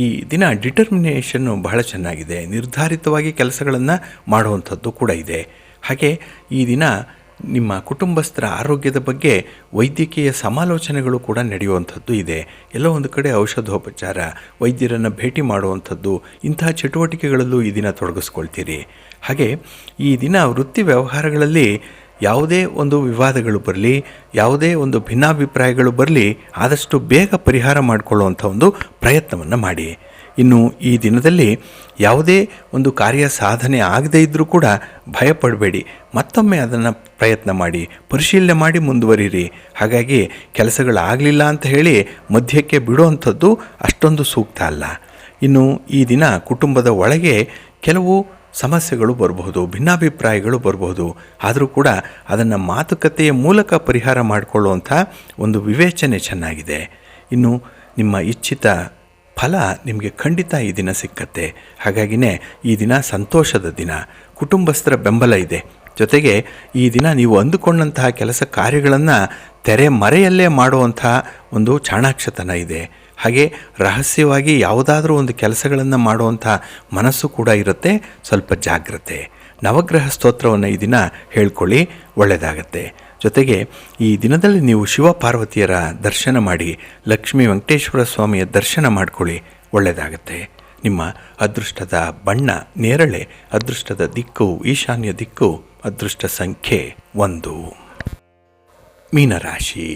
ಈ ದಿನ ಡಿಟರ್ಮಿನೇಷನ್ನು ಬಹಳ ಚೆನ್ನಾಗಿದೆ. ನಿರ್ಧಾರಿತವಾಗಿ ಕೆಲಸಗಳನ್ನು ಮಾಡುವಂಥದ್ದು ಕೂಡ ಇದೆ. ಹಾಗೆ ಈ ದಿನ ನಿಮ್ಮ ಕುಟುಂಬಸ್ಥರ ಆರೋಗ್ಯದ ಬಗ್ಗೆ ವೈದ್ಯಕೀಯ ಸಮಾಲೋಚನೆಗಳು ಕೂಡ ನಡೆಯುವಂಥದ್ದು ಇದೆ. ಎಲ್ಲೋ ಒಂದು ಕಡೆ ಔಷಧೋಪಚಾರ, ವೈದ್ಯರನ್ನು ಭೇಟಿ ಮಾಡುವಂಥದ್ದು, ಇಂತಹ ಚಟುವಟಿಕೆಗಳಲ್ಲೂ ಈ ದಿನ ತೊಡಗಿಸ್ಕೊಳ್ತೀರಿ. ಹಾಗೆ ಈ ದಿನ ವೃತ್ತಿ ವ್ಯವಹಾರಗಳಲ್ಲಿ ಯಾವುದೇ ಒಂದು ವಿವಾದಗಳು ಬರಲಿ, ಯಾವುದೇ ಒಂದು ಭಿನ್ನಾಭಿಪ್ರಾಯಗಳು ಬರಲಿ, ಆದಷ್ಟು ಬೇಗ ಪರಿಹಾರ ಮಾಡಿಕೊಳ್ಳುವಂಥ ಒಂದು ಪ್ರಯತ್ನವನ್ನು ಮಾಡಿ. ಇನ್ನು ಈ ದಿನದಲ್ಲಿ ಯಾವುದೇ ಒಂದು ಕಾರ್ಯ ಸಾಧನೆ ಆಗದೇ ಇದ್ದರೂ ಕೂಡ ಭಯಪಡಬೇಡಿ, ಮತ್ತೊಮ್ಮೆ ಅದನ್ನು ಪ್ರಯತ್ನ ಮಾಡಿ, ಪರಿಶೀಲನೆ ಮಾಡಿ ಮುಂದುವರಿರಿ. ಹಾಗಾಗಿ ಕೆಲಸಗಳಾಗಲಿಲ್ಲ ಅಂತ ಹೇಳಿ ಮಧ್ಯಕ್ಕೆ ಬಿಡುವಂಥದ್ದು ಅಷ್ಟೊಂದು ಸೂಕ್ತ ಅಲ್ಲ. ಇನ್ನು ಈ ದಿನ ಕುಟುಂಬದ ಒಳಗೆ ಕೆಲವು ಸಮಸ್ಯೆಗಳು ಬರಬಹುದು, ಭಿನ್ನಾಭಿಪ್ರಾಯಗಳು ಬರಬಹುದು. ಆದರೂ ಕೂಡ ಅದನ್ನು ಮಾತುಕತೆಯ ಮೂಲಕ ಪರಿಹಾರ ಮಾಡಿಕೊಳ್ಳುವಂಥ ಒಂದು ವಿವೇಚನೆ ಚೆನ್ನಾಗಿದೆ. ಇನ್ನು ನಿಮ್ಮ ಇಚ್ಛಿತ ಫಲ ನಿಮಗೆ ಖಂಡಿತ ಈ ದಿನ ಸಿಕ್ಕತ್ತೆ. ಹಾಗಾಗಿನೇ ಈ ದಿನ ಸಂತೋಷದ ದಿನ, ಕುಟುಂಬಸ್ಥರ ಬೆಂಬಲ ಇದೆ. ಜೊತೆಗೆ ಈ ದಿನ ನೀವು ಅಂದುಕೊಂಡಂತಹ ಕೆಲಸ ಕಾರ್ಯಗಳನ್ನು ತೆರೆ ಮರೆಯಲ್ಲೇ ಮಾಡುವಂಥ ಒಂದು ಚಾಣಾಕ್ಷತನ ಇದೆ. ಹಾಗೆ ರಹಸ್ಯವಾಗಿ ಯಾವುದಾದ್ರೂ ಒಂದು ಕೆಲಸಗಳನ್ನು ಮಾಡುವಂಥ ಮನಸ್ಸು ಕೂಡ ಇರುತ್ತೆ. ಸ್ವಲ್ಪ ಜಾಗ್ರತೆ. ನವಗ್ರಹ ಸ್ತೋತ್ರವನ್ನು ಈ ದಿನ ಹೇಳ್ಕೊಳ್ಳಿ, ಒಳ್ಳೆಯದಾಗತ್ತೆ. ಜೊತೆಗೆ ಈ ದಿನದಲ್ಲಿ ನೀವು ಶಿವಪಾರ್ವತಿಯರ ದರ್ಶನ ಮಾಡಿ, ಲಕ್ಷ್ಮೀ ವೆಂಕಟೇಶ್ವರ ಸ್ವಾಮಿಯ ದರ್ಶನ ಮಾಡಿಕೊಳ್ಳಿ, ಒಳ್ಳೆಯದಾಗತ್ತೆ. ನಿಮ್ಮ ಅದೃಷ್ಟದ ಬಣ್ಣ ನೇರಳೆ, ಅದೃಷ್ಟದ ದಿಕ್ಕು ಈಶಾನ್ಯ ದಿಕ್ಕು, ಅದೃಷ್ಟ ಸಂಖ್ಯೆ 1. ಮೀನರಾಶಿ.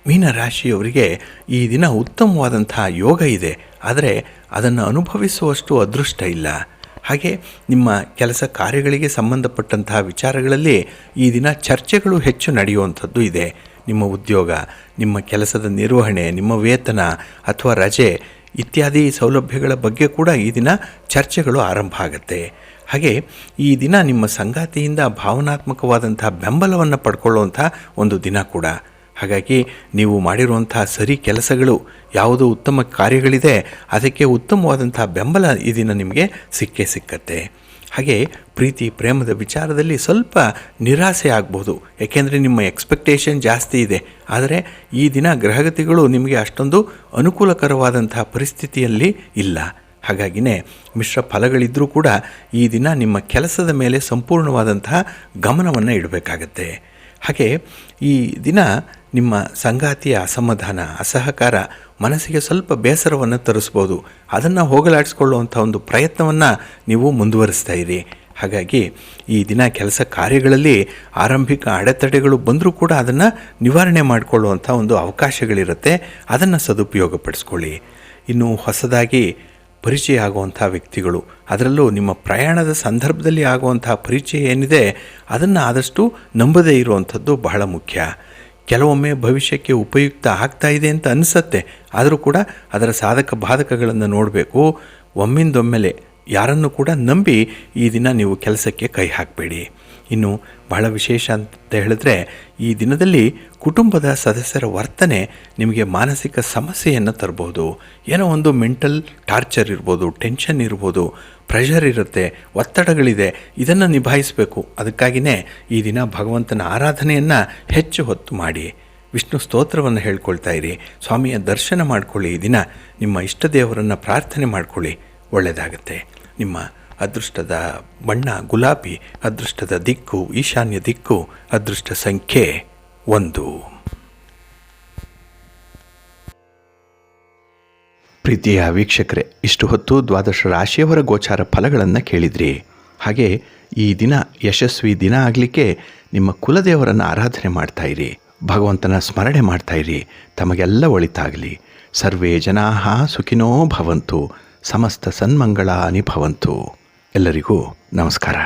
ಮೀನರಾಶಿಯವರಿಗೆ ಈ ದಿನ ಉತ್ತಮವಾದಂತಹ ಯೋಗ ಇದೆ, ಆದರೆ ಅದನ್ನು ಅನುಭವಿಸುವಷ್ಟು ಅದೃಷ್ಟ ಇಲ್ಲ. ಹಾಗೆ ನಿಮ್ಮ ಕೆಲಸ ಕಾರ್ಯಗಳಿಗೆ ಸಂಬಂಧಪಟ್ಟಂತಹ ವಿಚಾರಗಳಲ್ಲಿ ಈ ದಿನ ಚರ್ಚೆಗಳು ಹೆಚ್ಚು ನಡೆಯುವಂಥದ್ದು ಇದೆ. ನಿಮ್ಮ ಉದ್ಯೋಗ, ನಿಮ್ಮ ಕೆಲಸದ ನಿರ್ವಹಣೆ, ನಿಮ್ಮ ವೇತನ ಅಥವಾ ರಜೆ ಇತ್ಯಾದಿ ಸೌಲಭ್ಯಗಳ ಬಗ್ಗೆ ಕೂಡ ಈ ದಿನ ಚರ್ಚೆಗಳು ಆರಂಭ ಆಗುತ್ತೆ. ಹಾಗೆ ಈ ದಿನ ನಿಮ್ಮ ಸಂಗಾತಿಯಿಂದ ಭಾವನಾತ್ಮಕವಾದಂಥ ಬೆಂಬಲವನ್ನು ಪಡ್ಕೊಳ್ಳುವಂಥ ಒಂದು ದಿನ ಕೂಡ. ಹಾಗಾಗಿ ನೀವು ಮಾಡಿರುವಂಥ ಸರಿ ಕೆಲಸಗಳು ಯಾವುದು ಉತ್ತಮ ಕಾರ್ಯಗಳಿದೆ ಅದಕ್ಕೆ ಉತ್ತಮವಾದಂಥ ಬೆಂಬಲ ಈ ದಿನ ನಿಮಗೆ ಸಿಕ್ಕೇ ಸಿಕ್ಕತ್ತೆ. ಹಾಗೆ ಪ್ರೀತಿ ಪ್ರೇಮದ ವಿಚಾರದಲ್ಲಿ ಸ್ವಲ್ಪ ನಿರಾಸೆ ಆಗ್ಬೋದು, ಏಕೆಂದರೆ ನಿಮ್ಮ ಎಕ್ಸ್ಪೆಕ್ಟೇಷನ್ ಜಾಸ್ತಿ ಇದೆ. ಆದರೆ ಈ ದಿನ ಗ್ರಹಗತಿಗಳು ನಿಮಗೆ ಅಷ್ಟೊಂದು ಅನುಕೂಲಕರವಾದಂಥ ಪರಿಸ್ಥಿತಿಯಲ್ಲಿ ಇಲ್ಲ. ಹಾಗಾಗಿನೇ ಮಿಶ್ರ ಫಲಗಳಿದ್ದರೂ ಕೂಡ ಈ ದಿನ ನಿಮ್ಮ ಕೆಲಸದ ಮೇಲೆ ಸಂಪೂರ್ಣವಾದಂತಹ ಗಮನವನ್ನು ಇಡಬೇಕಾಗತ್ತೆ. ಹಾಗೆ ಈ ದಿನ ನಿಮ್ಮ ಸಂಗಾತಿಯ ಅಸಮಾಧಾನ, ಅಸಹಕಾರ ಮನಸ್ಸಿಗೆ ಸ್ವಲ್ಪ ಬೇಸರವನ್ನು ತರಿಸ್ಬೋದು. ಅದನ್ನು ಹೋಗಲಾಡಿಸ್ಕೊಳ್ಳುವಂಥ ಒಂದು ಪ್ರಯತ್ನವನ್ನು ನೀವು ಮುಂದುವರಿಸ್ತಾ ಇರಿ. ಹಾಗಾಗಿ ಈ ದಿನ ಕೆಲಸ ಕಾರ್ಯಗಳಲ್ಲಿ ಆರಂಭಿಕ ಅಡೆತಡೆಗಳು ಬಂದರೂ ಕೂಡ ಅದನ್ನು ನಿವಾರಣೆ ಮಾಡಿಕೊಳ್ಳುವಂಥ ಒಂದು ಅವಕಾಶಗಳಿರುತ್ತೆ. ಅದನ್ನು ಸದುಪಯೋಗಪಡಿಸ್ಕೊಳ್ಳಿ. ಇನ್ನು ಹೊಸದಾಗಿ ಪರಿಚಯ ಆಗುವಂಥ ವ್ಯಕ್ತಿಗಳು, ಅದರಲ್ಲೂ ನಿಮ್ಮ ಪ್ರಯಾಣದ ಸಂದರ್ಭದಲ್ಲಿ ಆಗುವಂಥ ಪರಿಚಯ ಏನಿದೆ ಅದನ್ನು ಆದಷ್ಟು ನಂಬದೇ ಇರುವಂಥದ್ದು ಬಹಳ ಮುಖ್ಯ. ಕೆಲವೊಮ್ಮೆ ಭವಿಷ್ಯಕ್ಕೆ ಉಪಯುಕ್ತ ಆಗ್ತಾ ಇದೆ ಅಂತ ಅನಿಸುತ್ತೆ, ಆದರೂ ಕೂಡ ಅದರ ಸಾಧಕ ಬಾಧಕಗಳನ್ನು ನೋಡಬೇಕು. ಒಮ್ಮಿಂದೊಮ್ಮೆಲೆ ಯಾರನ್ನು ಕೂಡ ನಂಬಿ ಈ ದಿನ ನೀವು ಕೆಲಸಕ್ಕೆ ಕೈ ಹಾಕಬೇಡಿ. ಇನ್ನು ಬಹಳ ವಿಶೇಷ ಅಂತ ಹೇಳಿದ್ರೆ ಈ ದಿನದಲ್ಲಿ ಕುಟುಂಬದ ಸದಸ್ಯರ ವರ್ತನೆ ನಿಮಗೆ ಮಾನಸಿಕ ಸಮಸ್ಯೆಯನ್ನು ತರಬಹುದು. ಏನೋ ಒಂದು ಮೆಂಟಲ್ ಟಾರ್ಚರ್ ಇರ್ಬೋದು, ಟೆನ್ಷನ್ ಇರ್ಬೋದು, ಪ್ರೆಷರ್ ಇರುತ್ತೆ, ಒತ್ತಡಗಳಿದೆ. ಇದನ್ನು ನಿಭಾಯಿಸಬೇಕು. ಅದಕ್ಕಾಗಿಯೇ ಈ ದಿನ ಭಗವಂತನ ಆರಾಧನೆಯನ್ನು ಹೆಚ್ಚು ಹೊತ್ತು ಮಾಡಿ, ವಿಷ್ಣು ಸ್ತೋತ್ರವನ್ನು ಹೇಳ್ಕೊಳ್ತಾ ಇರಿ, ಸ್ವಾಮಿಯ ದರ್ಶನ ಮಾಡಿಕೊಳ್ಳಿ. ಈ ದಿನ ನಿಮ್ಮ ಇಷ್ಟ ದೇವರನ್ನು ಪ್ರಾರ್ಥನೆ ಮಾಡಿಕೊಳ್ಳಿ, ಒಳ್ಳೆಯದಾಗತ್ತೆ. ನಿಮ್ಮ ಅದೃಷ್ಟದ ಬಣ್ಣ ಗುಲಾಬಿ, ಅದೃಷ್ಟದ ದಿಕ್ಕು ಈಶಾನ್ಯ ದಿಕ್ಕು, ಅದೃಷ್ಟ ಸಂಖ್ಯೆ 1. ಪ್ರೀತಿಯ ವೀಕ್ಷಕರೇ, ಇಷ್ಟು ಹೊತ್ತು 12 ರಾಶಿಯವರ ಗೋಚಾರ ಫಲಗಳನ್ನು ಕೇಳಿದ್ರಿ. ಹಾಗೆ ಈ ದಿನ ಯಶಸ್ವಿ ದಿನ ಆಗಲಿಕ್ಕೆ ನಿಮ್ಮ ಕುಲದೇವರನ್ನು ಆರಾಧನೆ ಮಾಡ್ತಾಯಿರಿ, ಭಗವಂತನ ಸ್ಮರಣೆ ಮಾಡ್ತಾಯಿರಿ. ತಮಗೆಲ್ಲ ಒಳಿತಾಗಲಿ. ಸರ್ವೇ ಜನಾಃ ಸುಖಿನೋ ಭವಂತು, ಸಮಸ್ತ ಸನ್ಮಂಗಳಾನಿ ಭವಂತು. ಎಲ್ಲರಿಗೂ ನಮಸ್ಕಾರ.